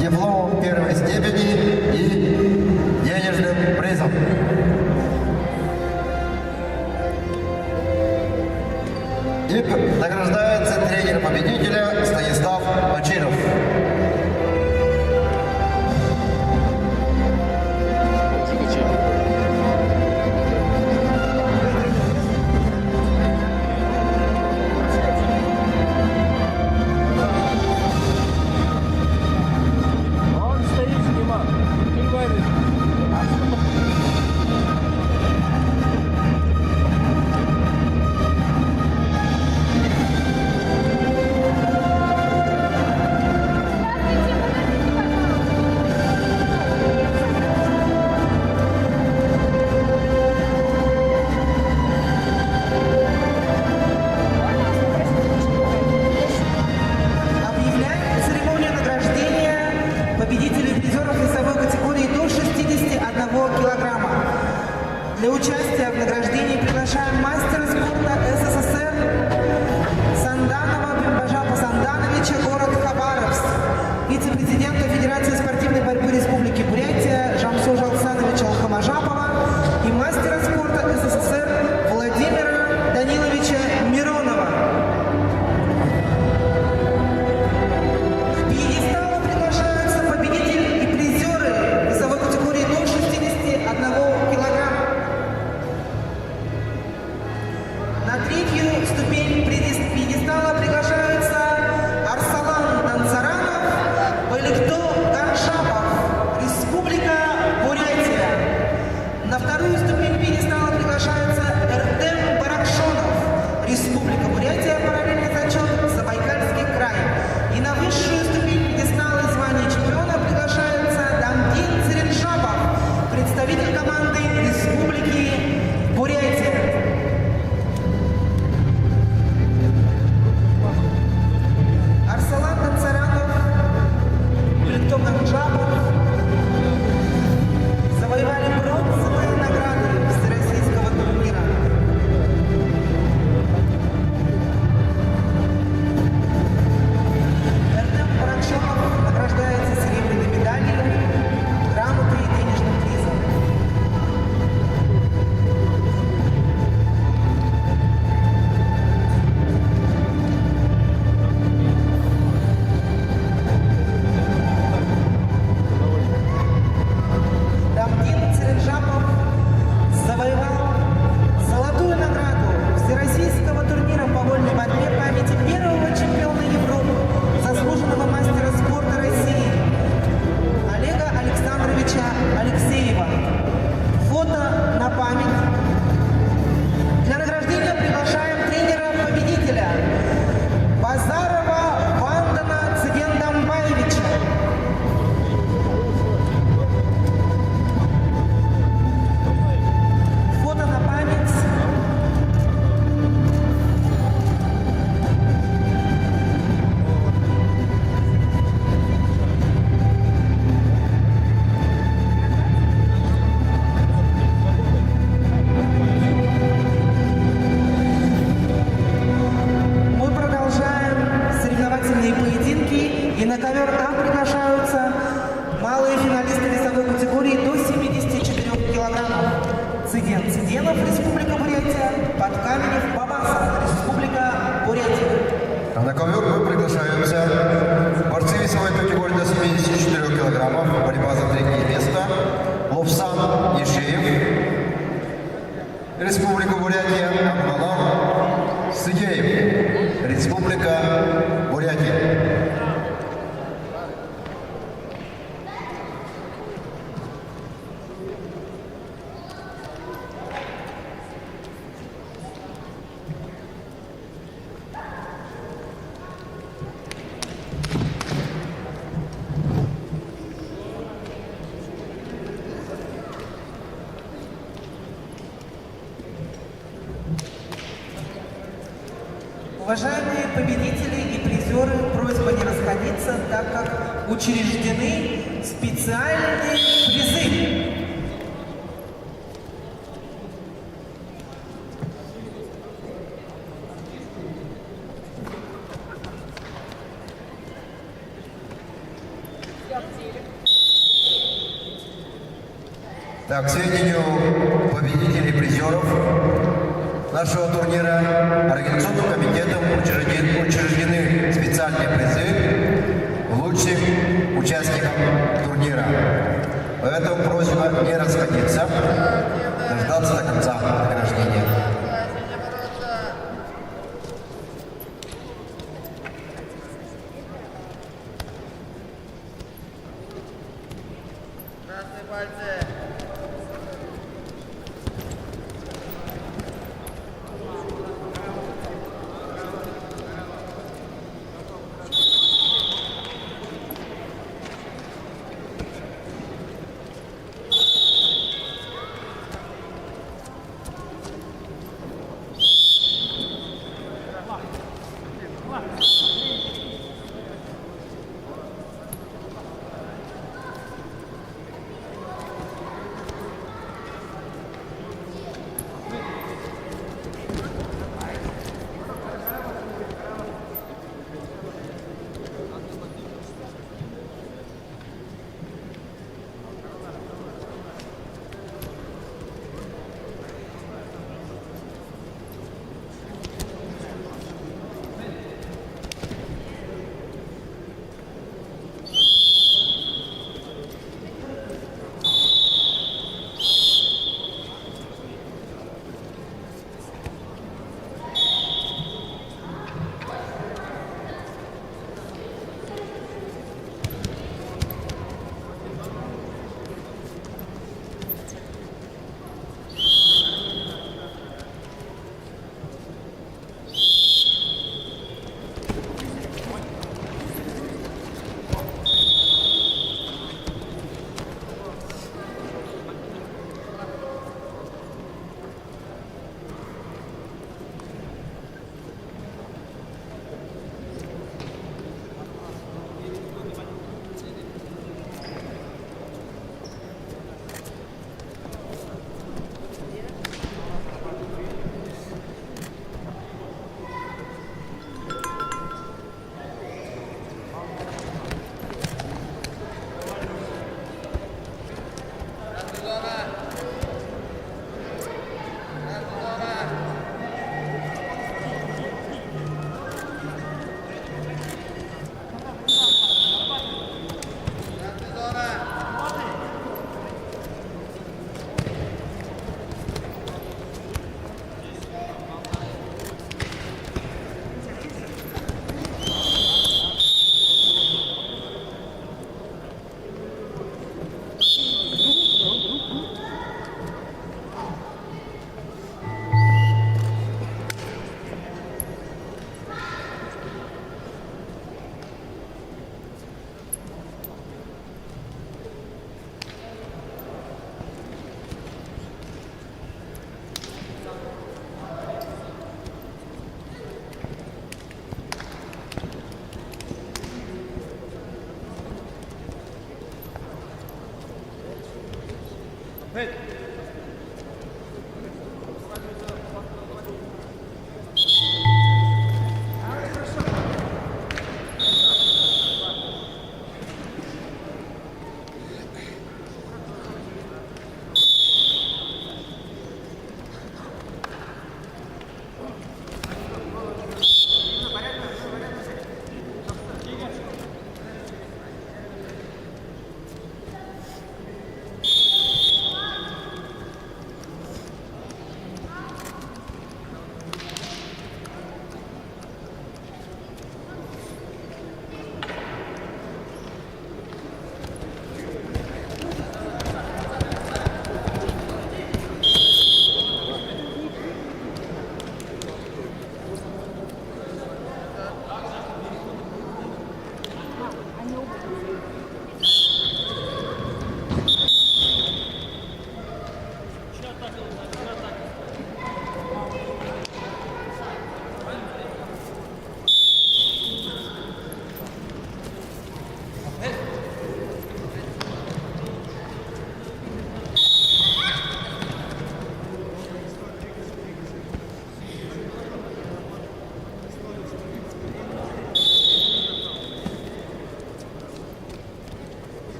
дипломом первой степени и денежным призом. И награждается тренер победителя Станислав Ачиров. Он стоит, снимает. на ковер А приглашаются малые финалисты весовой категории до 74 килограммов. Циден Циденов, Республика Бурятия, Подкаменев Бабасов, Республика Бурятия. А на ковер приглашаются борцы весовой категории до 74 килограммов, борьба за третье место, Ловсан Ешеев, Республика Бурятия, Акмалам Сыдеев, Республика Бурятия. Уважаемые победители и призеры, просьба не расходиться, так как учреждены специальные призы. Так, к сведению победителей и призеров нашего турнира организационным комитетом учреждены специальные призы лучшим участникам турнира. Поэтому просьба не расходиться, дождаться до конца награждения.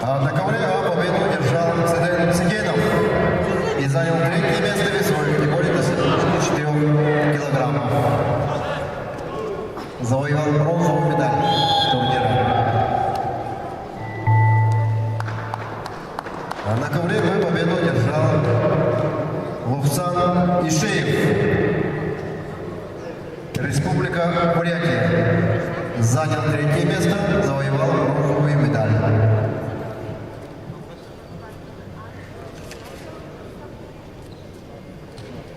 На ковре победу держал Циден Цигенов и занял третье место весовой категории до 74 килограммов. Завоевал бронзовую медаль турнира. На ковре победу держал Лувсан Ишеев, Республика Бурятия. Занял третье место, завоевал бронзовую медаль.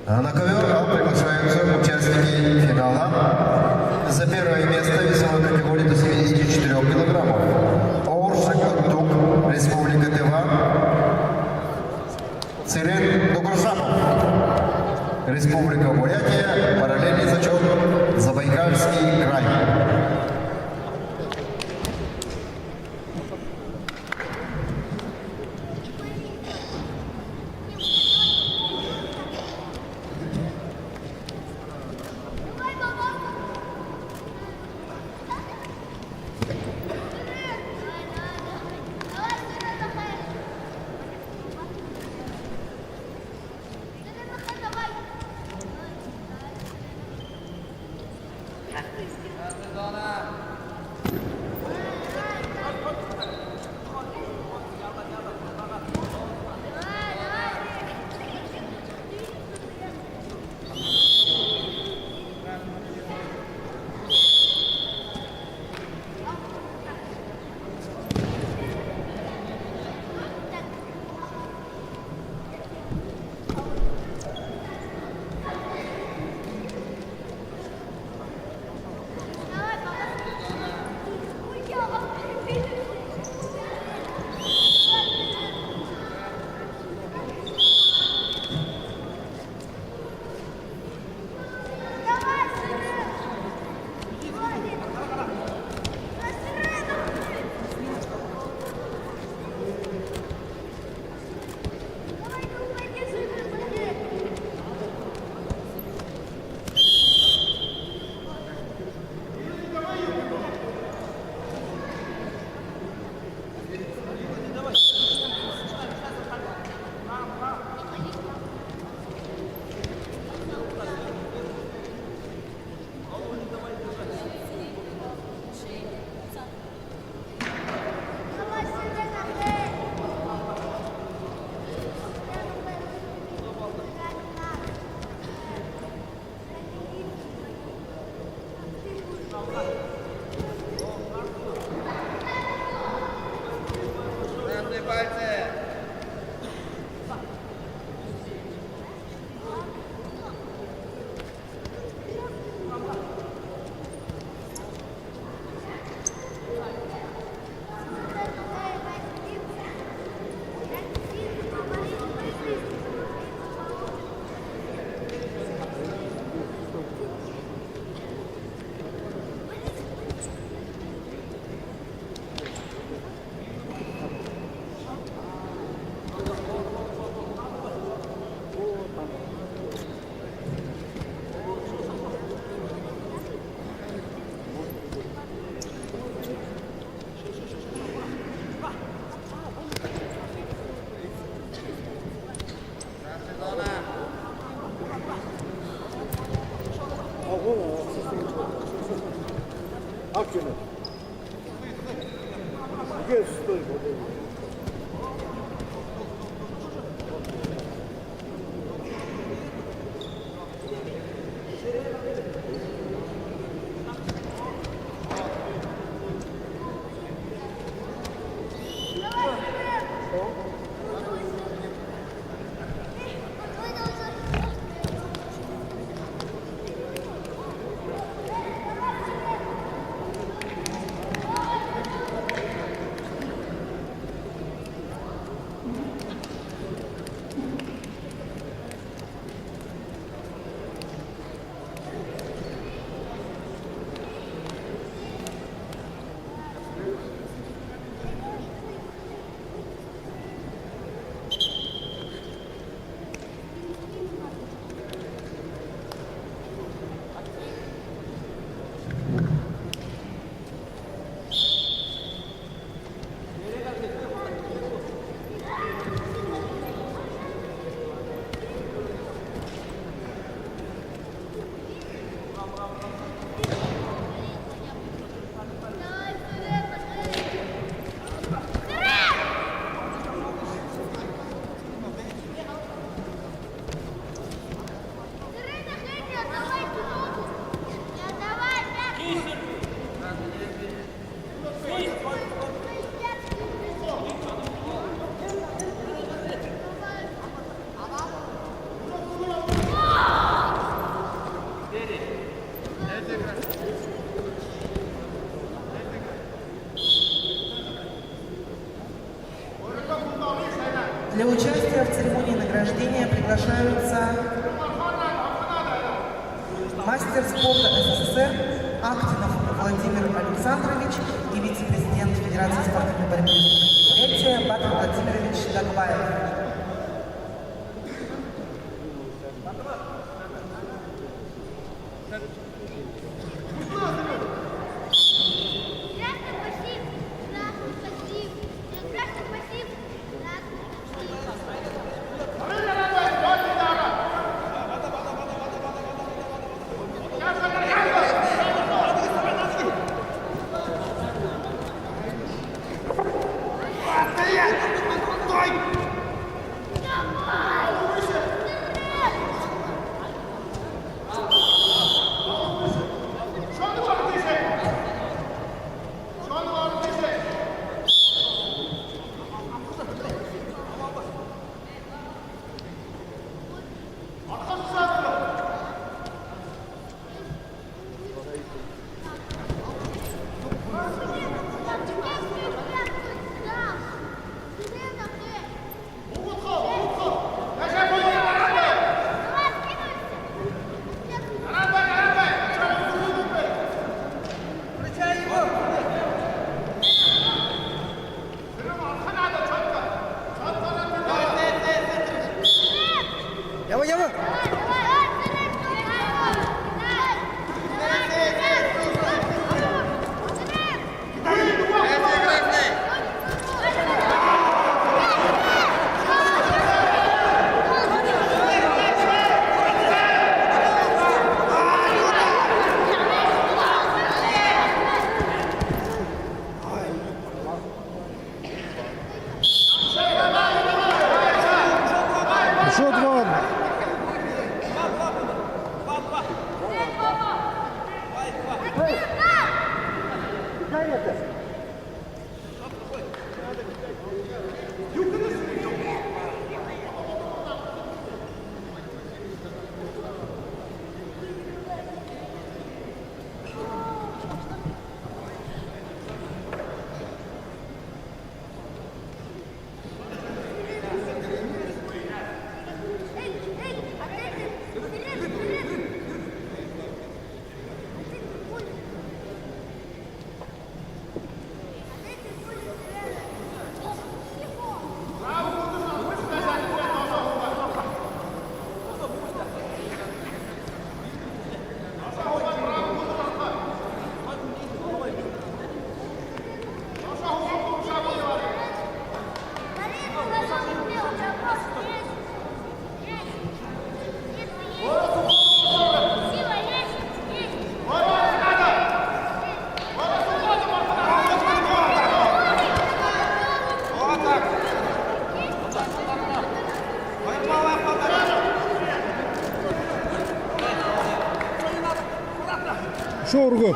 На ковер приглашаются участники финала. За первое место весовой категории до 74 килограммов. Оршик Тук, Республика Тыва. Цирен Дугуржапов, Республика Бурятия. Параллельный зачет Забайкальский край. Akçener. Gel sтой. Для участия в церемонии награждения приглашаются мастер спорта СССР Актинов Владимир Александрович и вице-президент Федерации спортивной борьбы и предприятия Батыр Владимирович Дагбаев. Шоргу.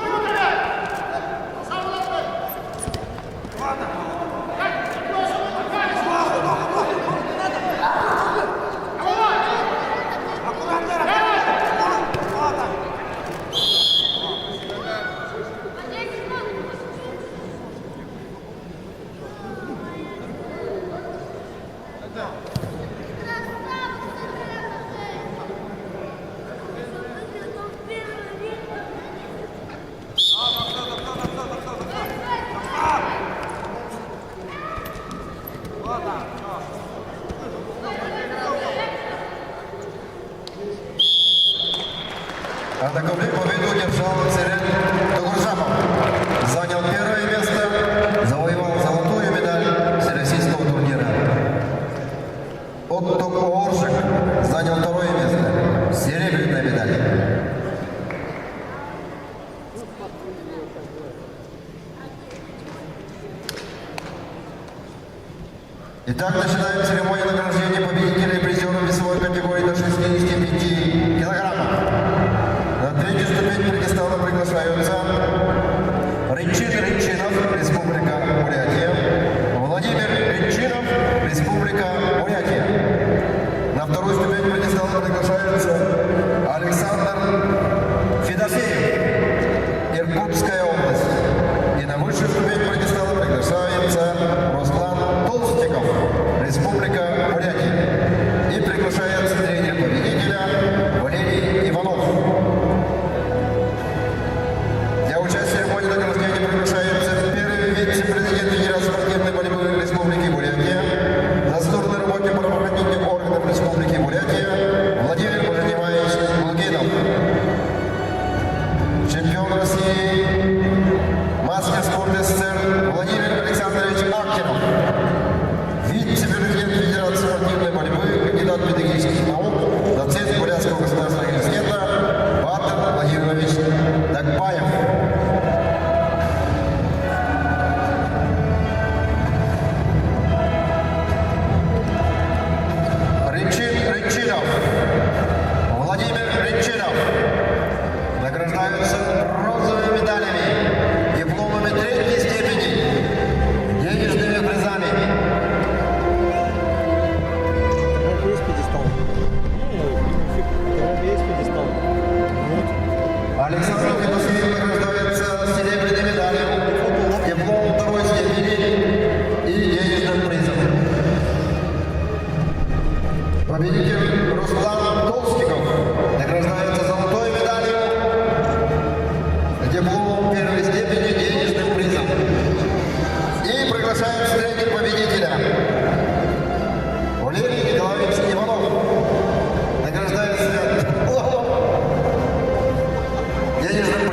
А такую победу держал Церен Тугуржамов. Занял первое место, завоевал золотую медаль всероссийского турнира. Отто Оржик занял второе место, серебряная медаль. Итак, начинаем церемонию награждения победителей и призеров весовой категории до 65 килограммов. На третью ступень пьедестала приглашаются Рынчин-Рынчинов, Республика Бурятия, Владимир Рынчинов, Республика Бурятия. На вторую ступень пьедестала приглашаются Александр Федосеев, Иркутская область. И на высшую ступень пьедестала приглашается Руслан Толстиков, Республика Бурятия. И приглашается тренер победителя Валерий Иванов. Для участия в церемонии награждения приглашается первый вице-президент Федерации спортивной борьбы Республики Бурятия, заслуженный работник правоохранительных органов Республики Бурятия Владимир Боженеваевич Булгинов. Чемпион России, мастер спорта СССР Владимир Александрович Акинов. Вице-президент Федерации спортивной борьбы, кандидат педагогических наук, доцент Бурятского государственного университета Батыр Владимирович Дагбаев. Рынчинов, Владимир Рынчинов награждаются бронзовыми медалями, дипломами третьей степени, денежными призами. Есть пьедестал. Есть пьедестал. Александр Федосеев награждается серебряной медалью, дипломом второй степени и денежным призом. Победитель Руслан Толстиков награждается золотой медалью, дипломом первой степени, денежным призом. И приглашается тренер победителя Валерий Николаевич Иванов. Награждается денежным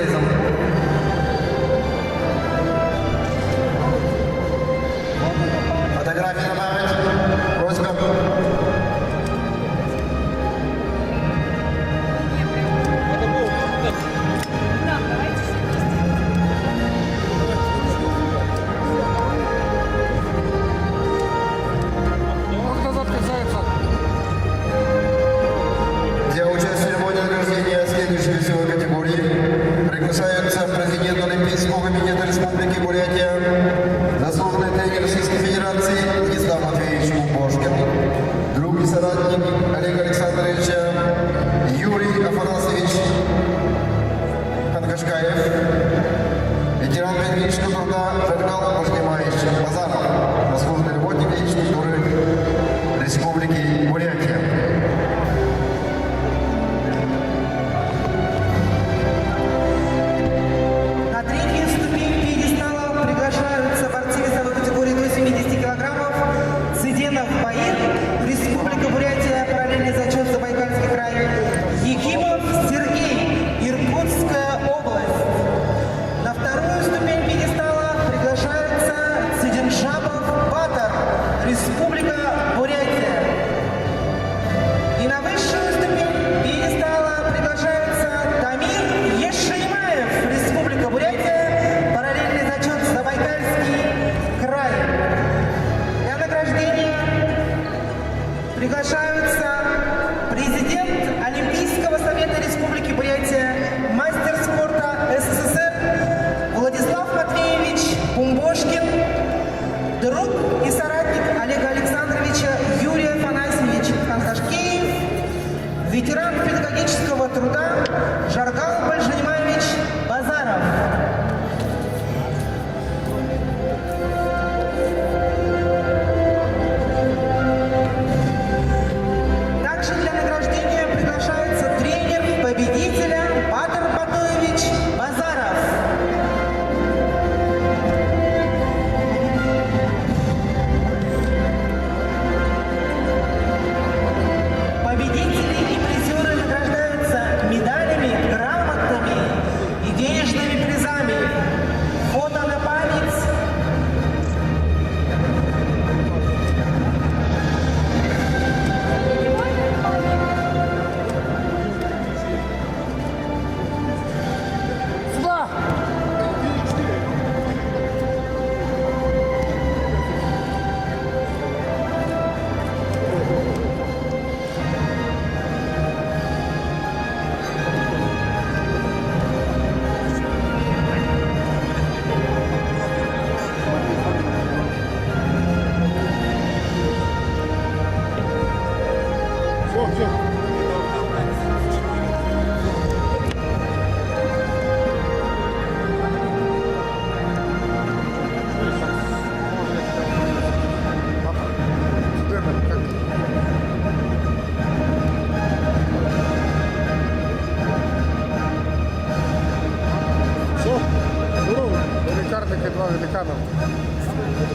все-таки два великана.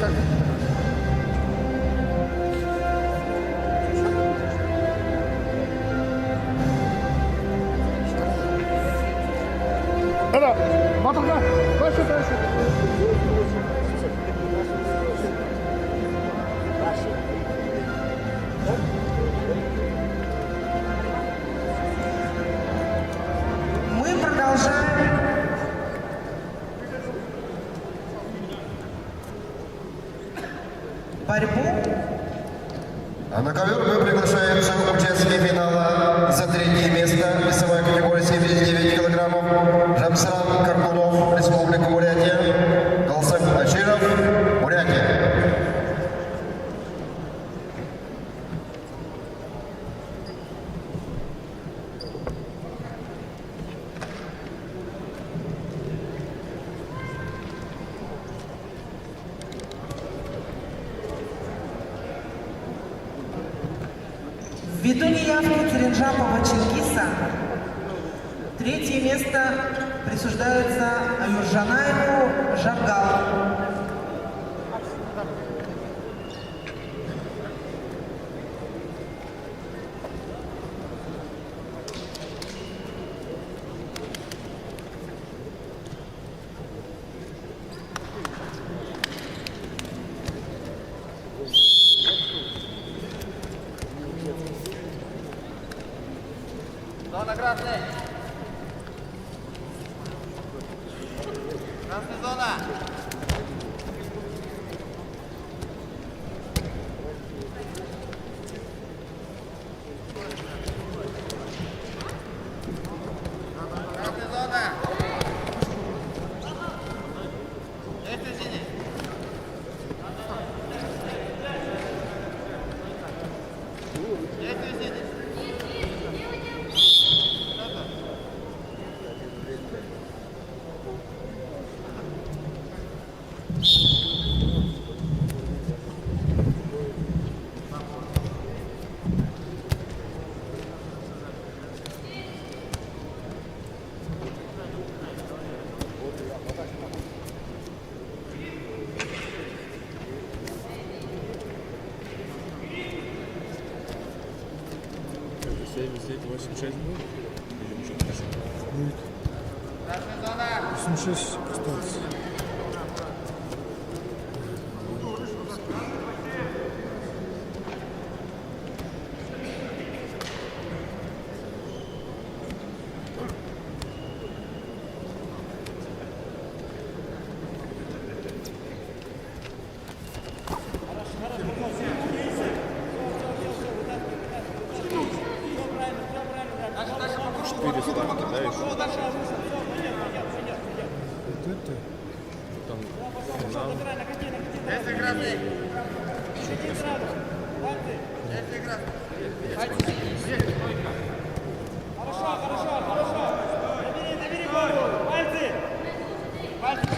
Как... Да-да, матушка, дальше, дальше. Мы продолжаем борьбу. А на ковер мы приглашаемся участники финала за третье место. Весовая категория 79 килограммов. Жамсран Каркунов, Республика Бурятия. Галсак Ачиров, Бурятия. Ввиду неявки Циринджапова Чингиса, третье место присуждается Аюржанаеву Жабгалу. Зона красная. Красная зона. Красная зона. Есть в синий. Есть в синий. Висеть 8-6 будет? Или что-то еще? Будет. Красная зона. 8-6 осталось. Четыре ставки, да, еще? Вот это. Там финал. Если красный. Если красный. Забери голову, пальцы! Пальцы!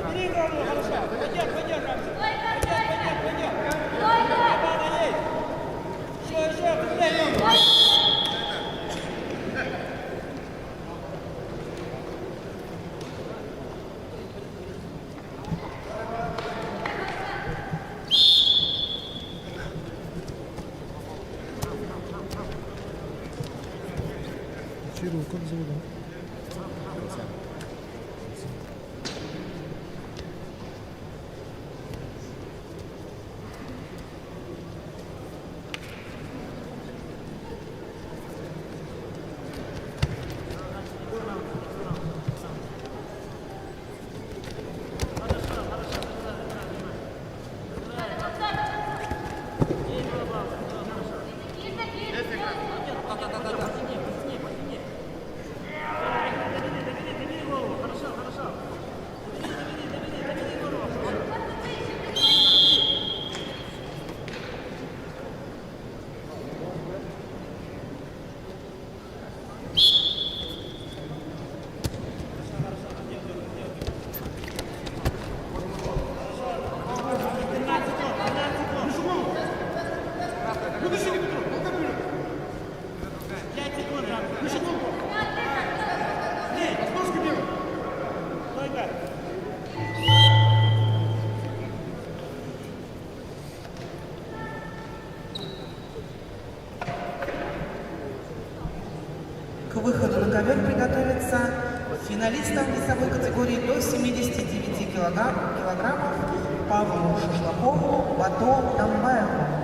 Забери голову, хорошо! Пойдем, Рамзи! Пойдем! Бабана есть! Еще, быстрее! Чиру, как зовут? К выходу на ковер приготовятся финалистам весовой категории до 79 килограммов Павлу Шашлакову, Бато Дамбаеву.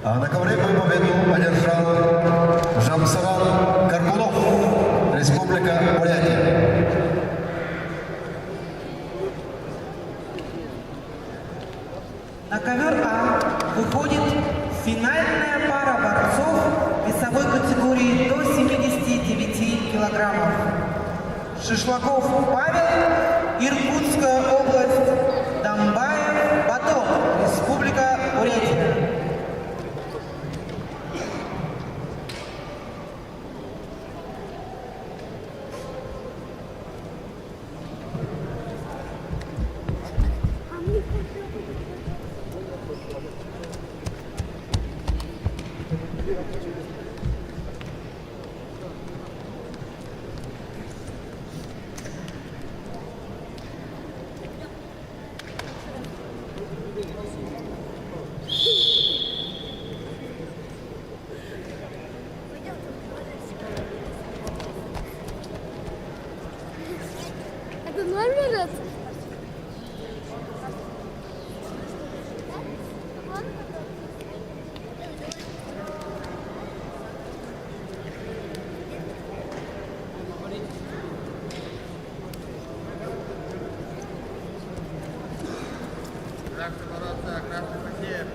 А на ковре победу одержал Жамсаран Карпунов, Республика Бурятия. На ковер А выходит финальная пара борцов весовой категории до 79 килограммов. Шишлаков Павел, Иркутская область, Дамбаев Батон, Республика Бурятия. Это номер? Красный бороться, красный потерь.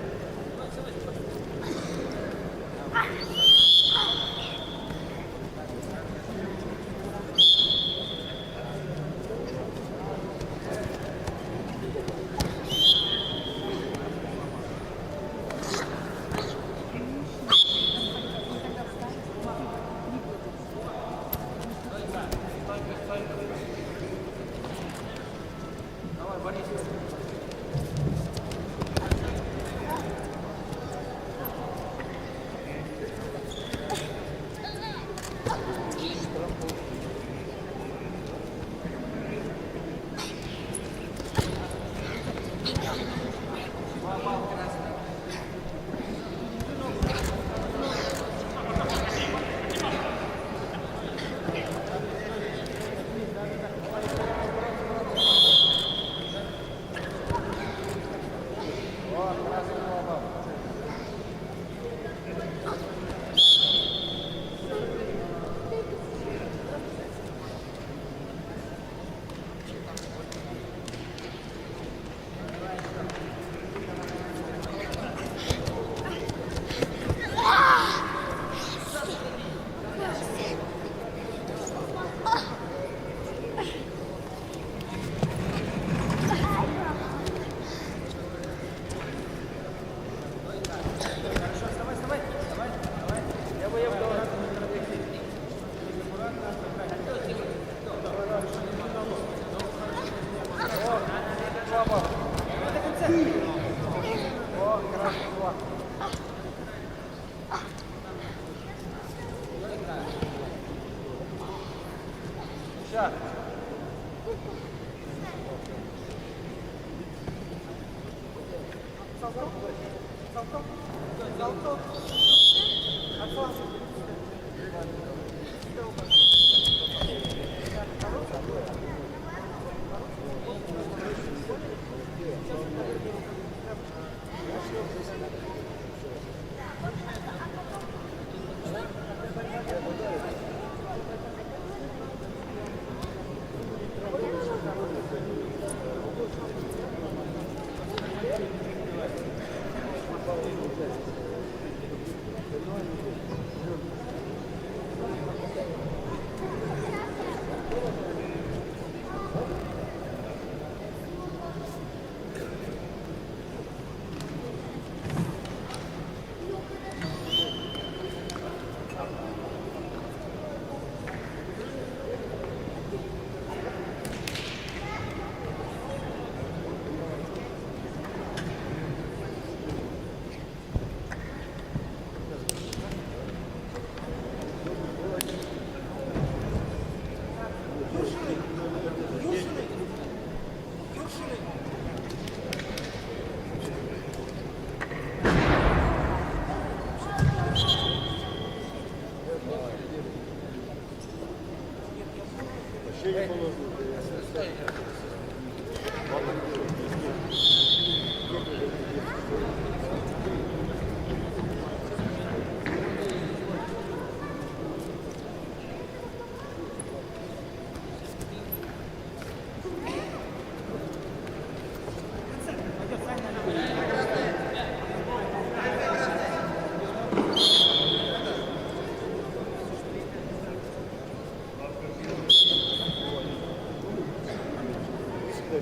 Там,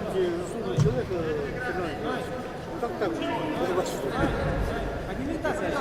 где заслуженный человек, так, агитация.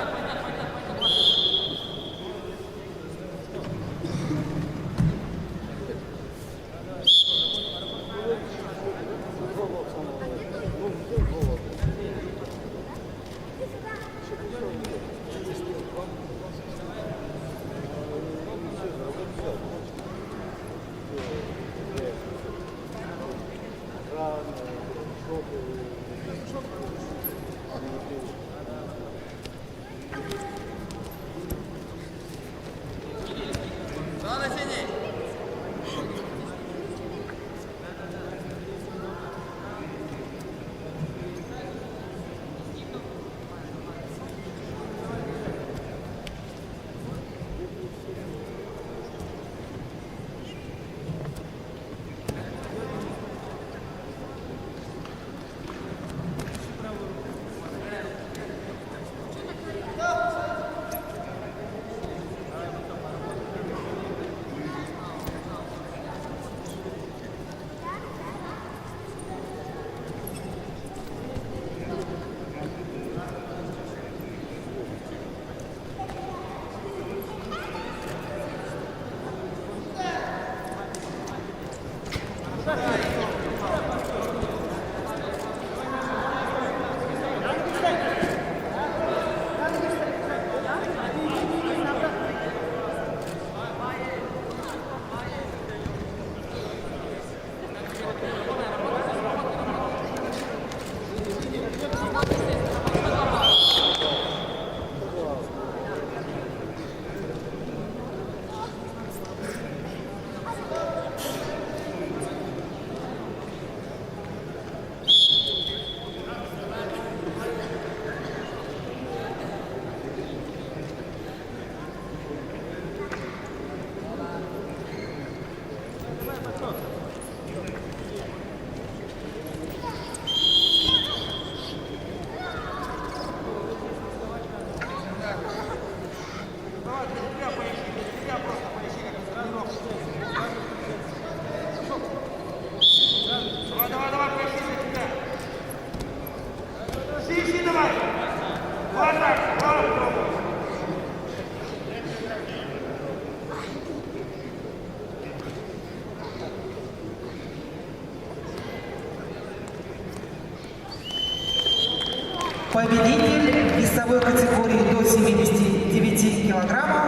Победитель весовой категории до 79 килограммов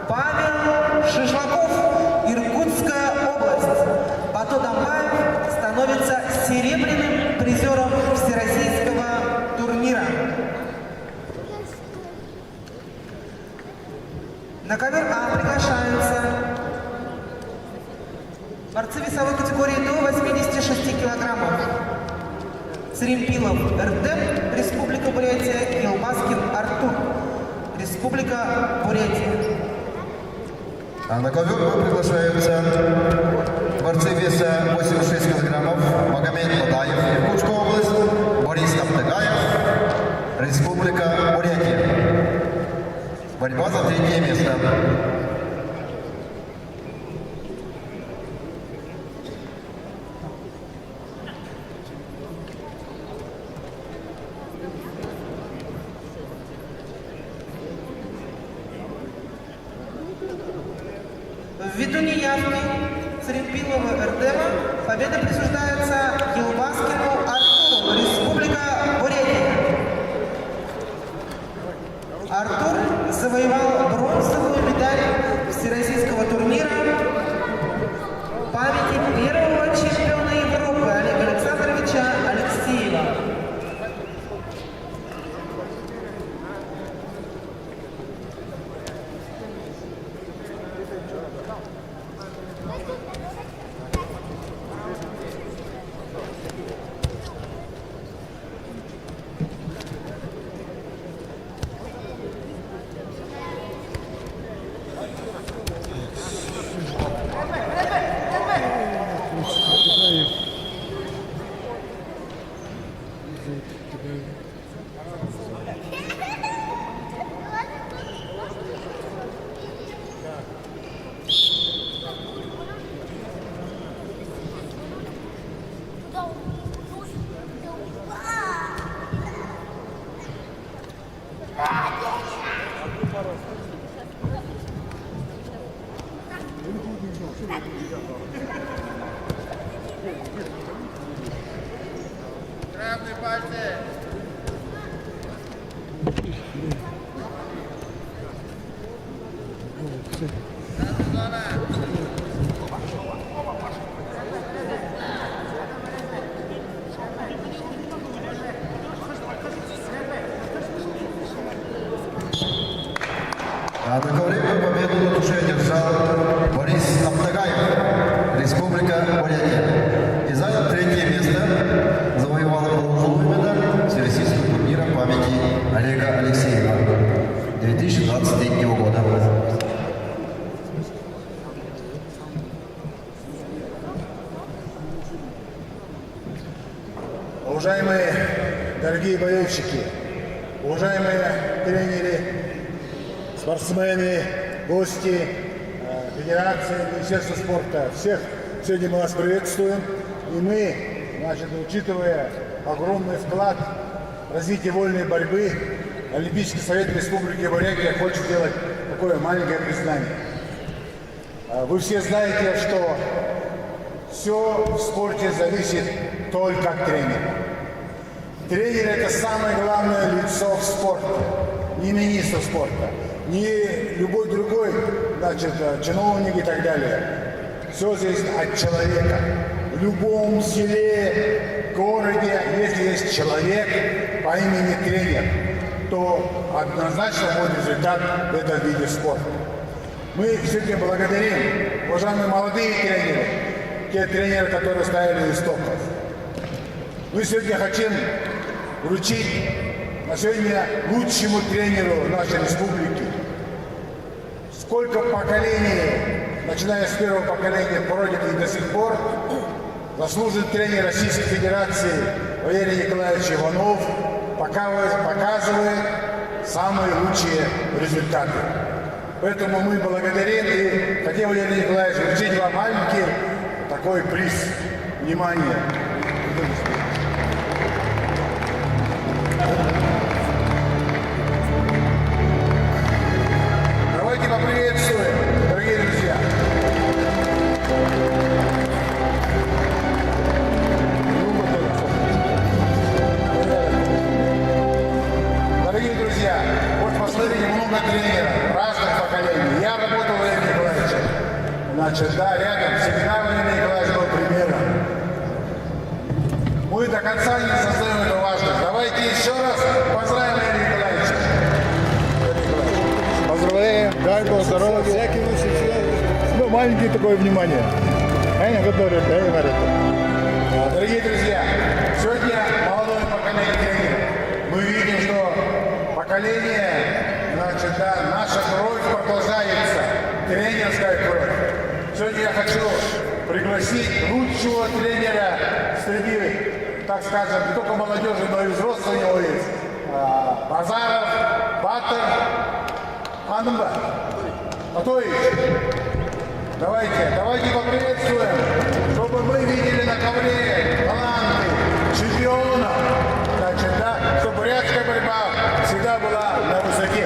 Павел Шишлаков, Иркутская область. Бату Дамбаев становится серебряным призером всероссийского турнира. На ковер А приглашаются борцы весовой категории до 86 килограммов. Цремпилов РТ, Республика Бурятия, Елбаскин Артур, Республика Бурятия. А на ковер приглашаются борцы веса 86 килограммов Магомед Бадаев, Иркутская область, Борис Таптагаев, Республика Бурятия. Борьба за третье место. Ввиду неявки Цремпилова Эрдема победа присуждается Елбаскину Артуру, Республика Бурятия. Артур завоевал бронзовую медаль всероссийского турнира памяти первого чемпиона Европы Олега Александровича Алексеева. Красные пальцы. А на ковре победу на душе держал Борис Абдагаев, Республика Бурятия. И занял 3-е место, завоевал бронзовый медаль Всероссийского турнира памяти Олега Алексеева 2023 года. Уважаемые дорогие болельщики, уважаемые тренеры, спортсмены, гости, Федерации, Министерства спорта, всех сегодня мы вас приветствуем. И мы, значит, учитывая огромный вклад в развитие вольной борьбы, Олимпийский совет Республики Бурятия хочет сделать такое маленькое признание. Вы все знаете, что все в спорте зависит только от тренера. Тренер – это самое главное лицо в спорте, не министр спорта, не любой другой, значит, чиновник и так далее. Все зависит от человека. В любом селе, городе, если есть человек по имени тренер, то однозначно будет результат в этом виде спорта. Мы сегодня благодарим уважаемые молодые тренеры, те тренеры, которые стояли у истоков. Мы сегодня хотим вручить на сегодня лучшему тренеру нашей республики. Сколько поколений, начиная с первого поколения, пройдет и до сих пор, заслуженный тренер Российской Федерации Валерий Николаевич Иванов показывает самые лучшие результаты. Поэтому мы благодарим и хотим, Валерий Николаевич, вручить вам маленький такой приз. Внимание! Давайте поприветствуем, дорогие друзья. Дорогие друзья, вот посмотрите, много тренеров разных поколений. Я работал в Валерии Николаевиче. Значит, да, рядом всегда Валерий Николаевич был примером. Мы до конца не сознаем эту важность. Давайте еще раз поздравим Валерия Николаевича. Поздравляем, дай Бог здоровья. Ну, маленькое такое внимание. Дорогие друзья, сегодня молодое поколение тренеров. Мы видим, что поколение, значит, да, наша кровь продолжается, тренерская кровь. Сегодня я хочу пригласить лучшего тренера среди, так скажем, не только молодежи, но и взрослых у него есть. Базаров, Батыр, Анымба, Атоевич. Давайте поприветствуем, чтобы мы видели на ковре таланты, чемпионов. Значит, да, чтобы бурятская борьба всегда была на высоте.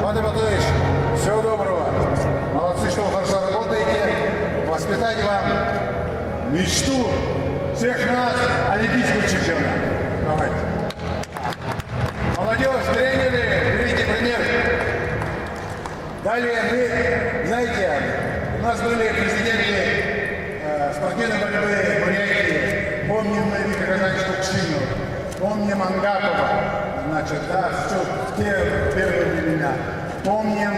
Батыр Атоевич, всего доброго. Молодцы, что вы хорошо работаете. Воспитать вам мечту всех нас, олимпийского чемпиона. Давайте. Молодежь, тренеры, берите пример. Далее мы, знаете, у нас были президенты спортивной борьбы в Бурятии. Помним мы Виктора Казача Кукшинова, помним Ангапова, значит, да, в те первые времена. Помним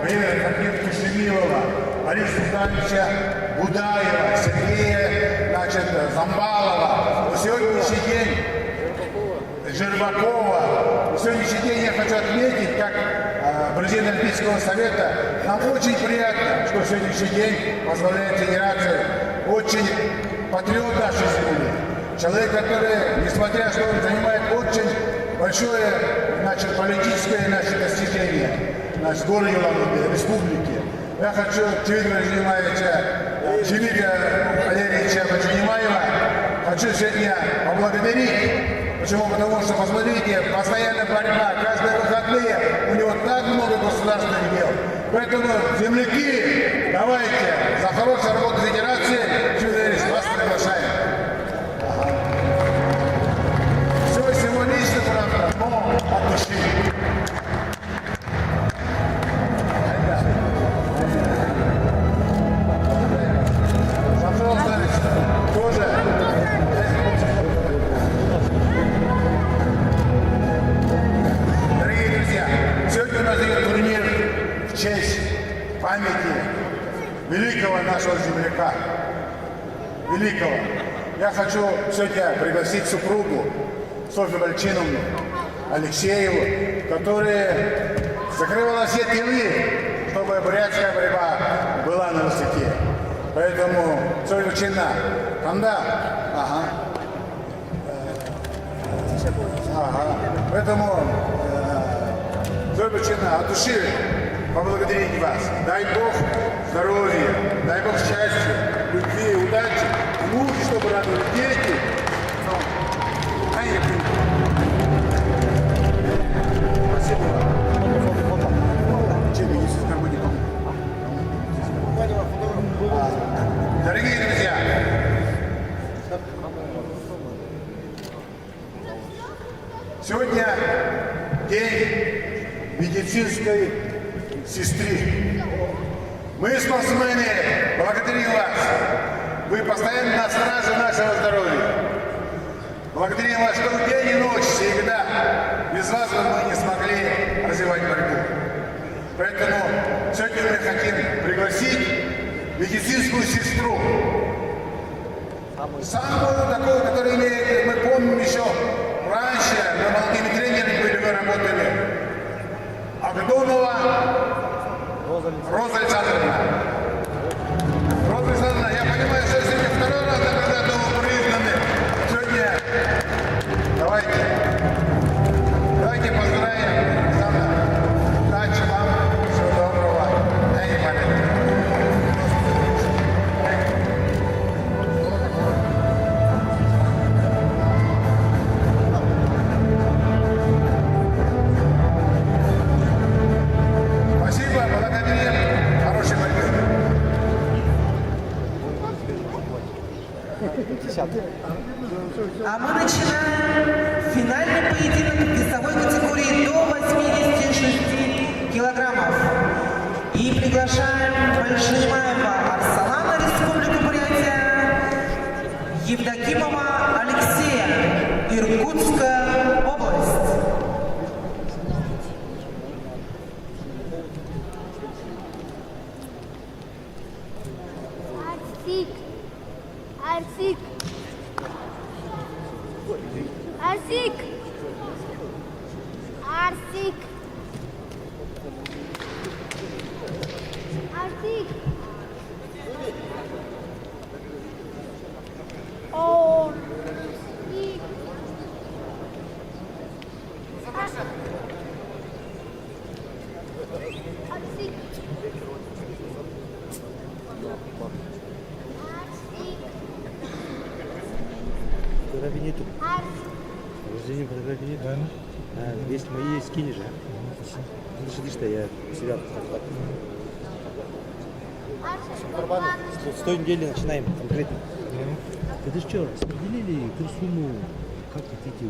Валерия Кушемилова, Бориса Султановича Будаева, Сергея, значит, Замбалова. На сегодняшний день Жербакова. На сегодняшний день я хочу отметить, как президент Олимпийского совета, нам очень приятно, что в сегодняшний день возглавляет Федерацию очень патриот нашей земли. Человек, который, несмотря на что он занимает очень большое, значит, политическое наше достижение, наш городе Улан-Удэ, республики. Я хочу Чевида Валерьевича Бачунимаева, хочу сегодня поблагодарить. Почему? Потому что, посмотрите, постоянная борьба, каждые выходные, у него так много государственных дел. Поэтому, земляки, хорошая работа федерации. Чудовищ, вас приглашаем. Все символично, правда, но от души. Тоже. Дорогие друзья, сегодня у нас идет турнир в честь памяти великого нашего земляка. Великого. Я хочу сегодня пригласить супругу Софью Вальчиновну Алексееву, которая закрывала все тылы, чтобы бурятская борьба была на высоте. Поэтому Софья Вальчиновна, Канда, Поэтому, Софья Вальчиновна, от души поблагодарить вас. Дай Бог здоровья, дай Бог счастья, любви, удачи, внуки, чтобы радовали дети. Спасибо вам. Дорогие друзья, сегодня день медицинской сестры. Мы, спортсмены, благодарим вас. Вы постоянно на страже нашего здоровья. Благодарим вас, что день и ночь всегда. Без вас мы не смогли развивать борьбу. Поэтому сегодня мы хотим пригласить медицинскую сестру. Самую такую, которую имеет, мы помним еще раньше, мы молодыми тренерами были, мы работали. Агдонова Роза Александровна. Роза Александровна, я понимаю, что сегодня второй раз когда вы признаны. Сегодня давайте поздравим, Александра. Удачи вам, всего доброго. Дай память. Спасибо, благодарим. Хорошей борьбы. А мы начинаем финальный поединок в весовой категории до 86 килограммов. И приглашаем Большимаева Арсалана, Республика Бурятия, Евдокимова Алексея, Иркутская область. Арсик. Арсик. Арсик. Арсик. О. Арсик. Фотографии нету. Рождения фотографии нет. Да. Есть мои, есть скини же. Слышишь, что я себя с той недели начинаем конкретно. Это что, распределили сумму, как хотите вы?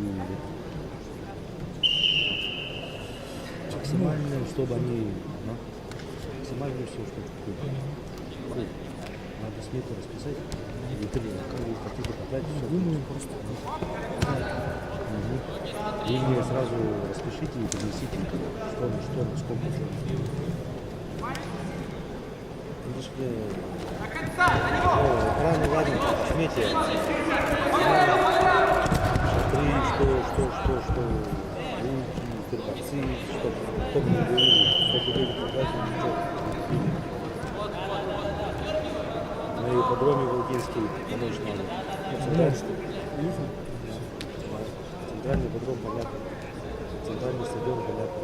Максимально, чтобы они, максимально все, что надо смету расписать. И ты как вы хотите потратить, все. Думаю, просто. Вы мне сразу распишите и принесите, что, сколько. Экраны, ладно, смете. Шатры, что, руки, турбацы, чтобы не выложить, чтобы люди продать, ничего. На ипподроме Волгинский, помочь надо. Центральный ипподром, понятно. Центральный стадион, понятно.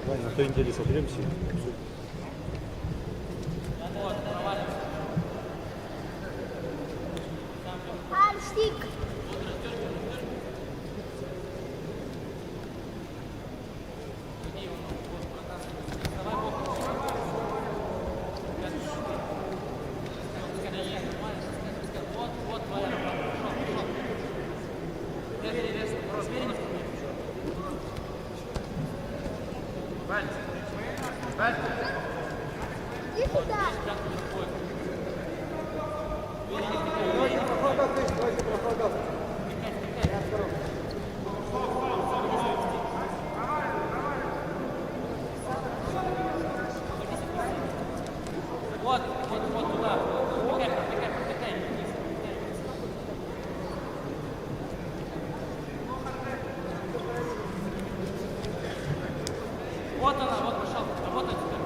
Давай, на той неделе соберемся. Арсик. Вот туда. Отдыхай. Вот она, вот пошел. Работай теперь.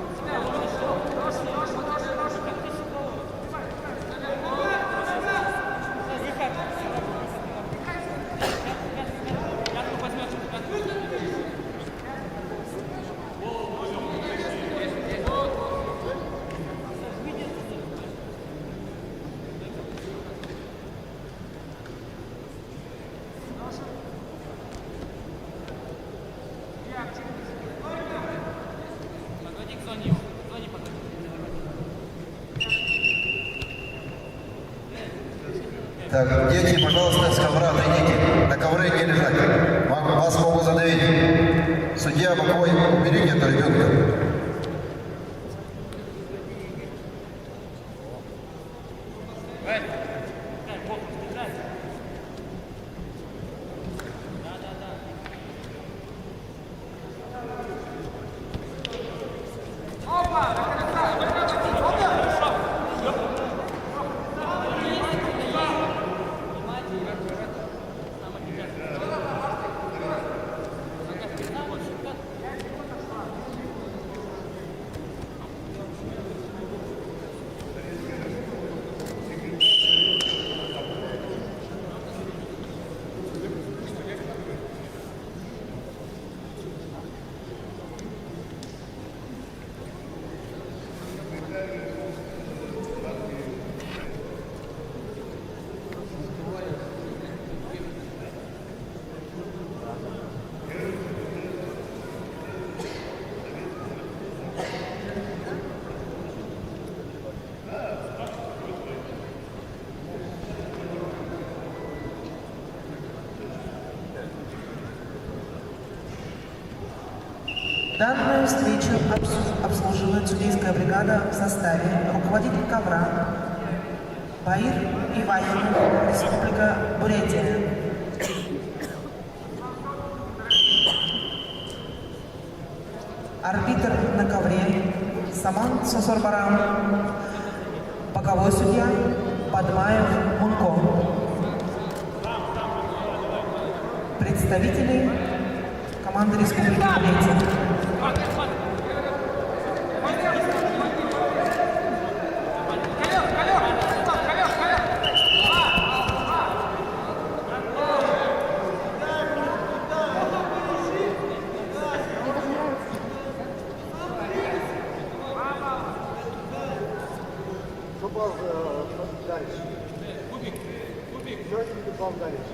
Подводи к зоне. К зоне подводи. Так, дети, пожалуйста, с ковра отойдите. На ковре не лежать. Вас могут задавить. Судья боковой, уберите этого ребенка. Данную встречу обслуживает судейская бригада в составе руководитель ковра Баир Иванов, Республика Бурятия. Арбитр на ковре Саман Сосорбарам, боковой судья Бадмаев Мунко. Представители команды Республики Бурятия. Что был дальше? Кубик. Что это был дальше?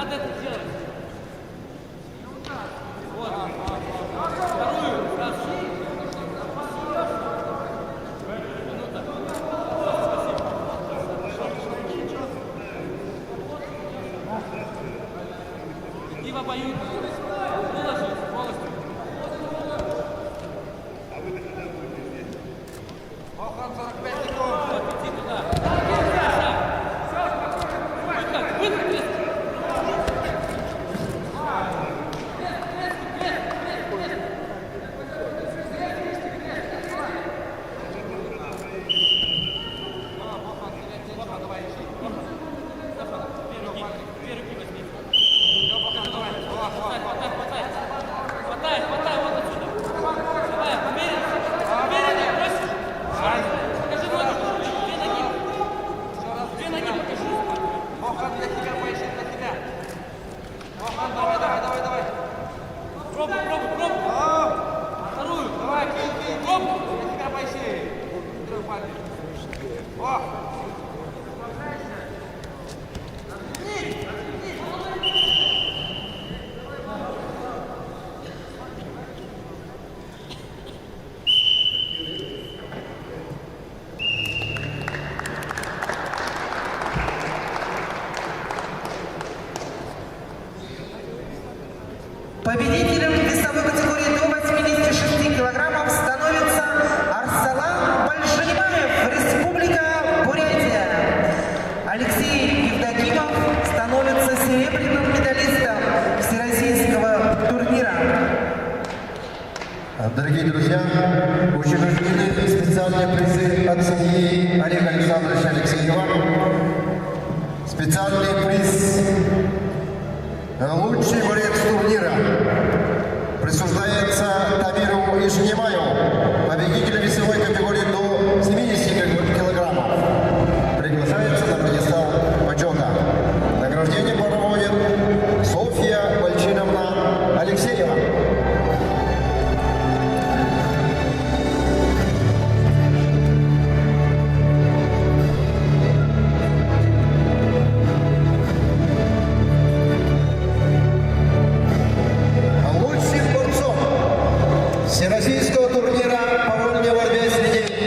надо это делать. Вот. Вторую. Раз. Минута. Иди в обоюд. Выложись полностью. Вот, иди туда. Выход, выход. Победителем весовой категории до 86 килограммов становится Арсалан Большанимаев, Республика Бурятия. Алексей Евдокимов становится серебряным медалистом всероссийского турнира. Дорогие друзья, учреждены специальные призы от семьи Олега Александровича Алексеева. Специальный приз «Лучший борец турнира» присуждается Тамиру Ишнимаеву, победителю весовой категории до 70 килограммов. Приглашается на пьедестал почета. Награждение проводит Софья Вальчиновна Алексеева. Всероссийского турнира по вольной борьбе среди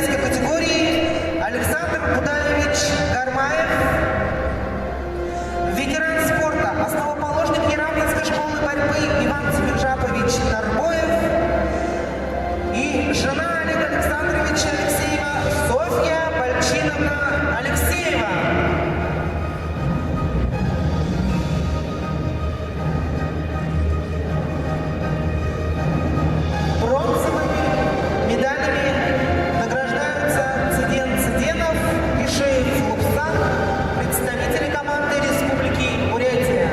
олимпийской категории Александр Будаевич Гармаев, ветеран спорта, основоположник Неравнинской школы борьбы Иван Тимиржапович Нарбоев и жена Олега Александровича Алексеева Софья Бальчиновна Алексеева. Бронзовыми медалями награждаются Циден Циденов и Шеев Лупсан, представители команды Республики Бурятия.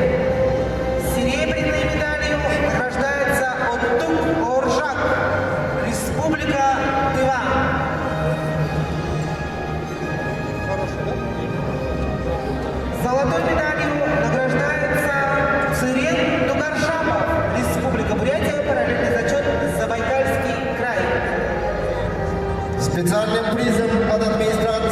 Серебряной медалью награждается Оттук Оржак, Республика Тыва. Золотой медалью награждается Цирен Дугаршапов, Республика Бурятия, параллельный зачет Забайкальский край. Специальным призом от администрации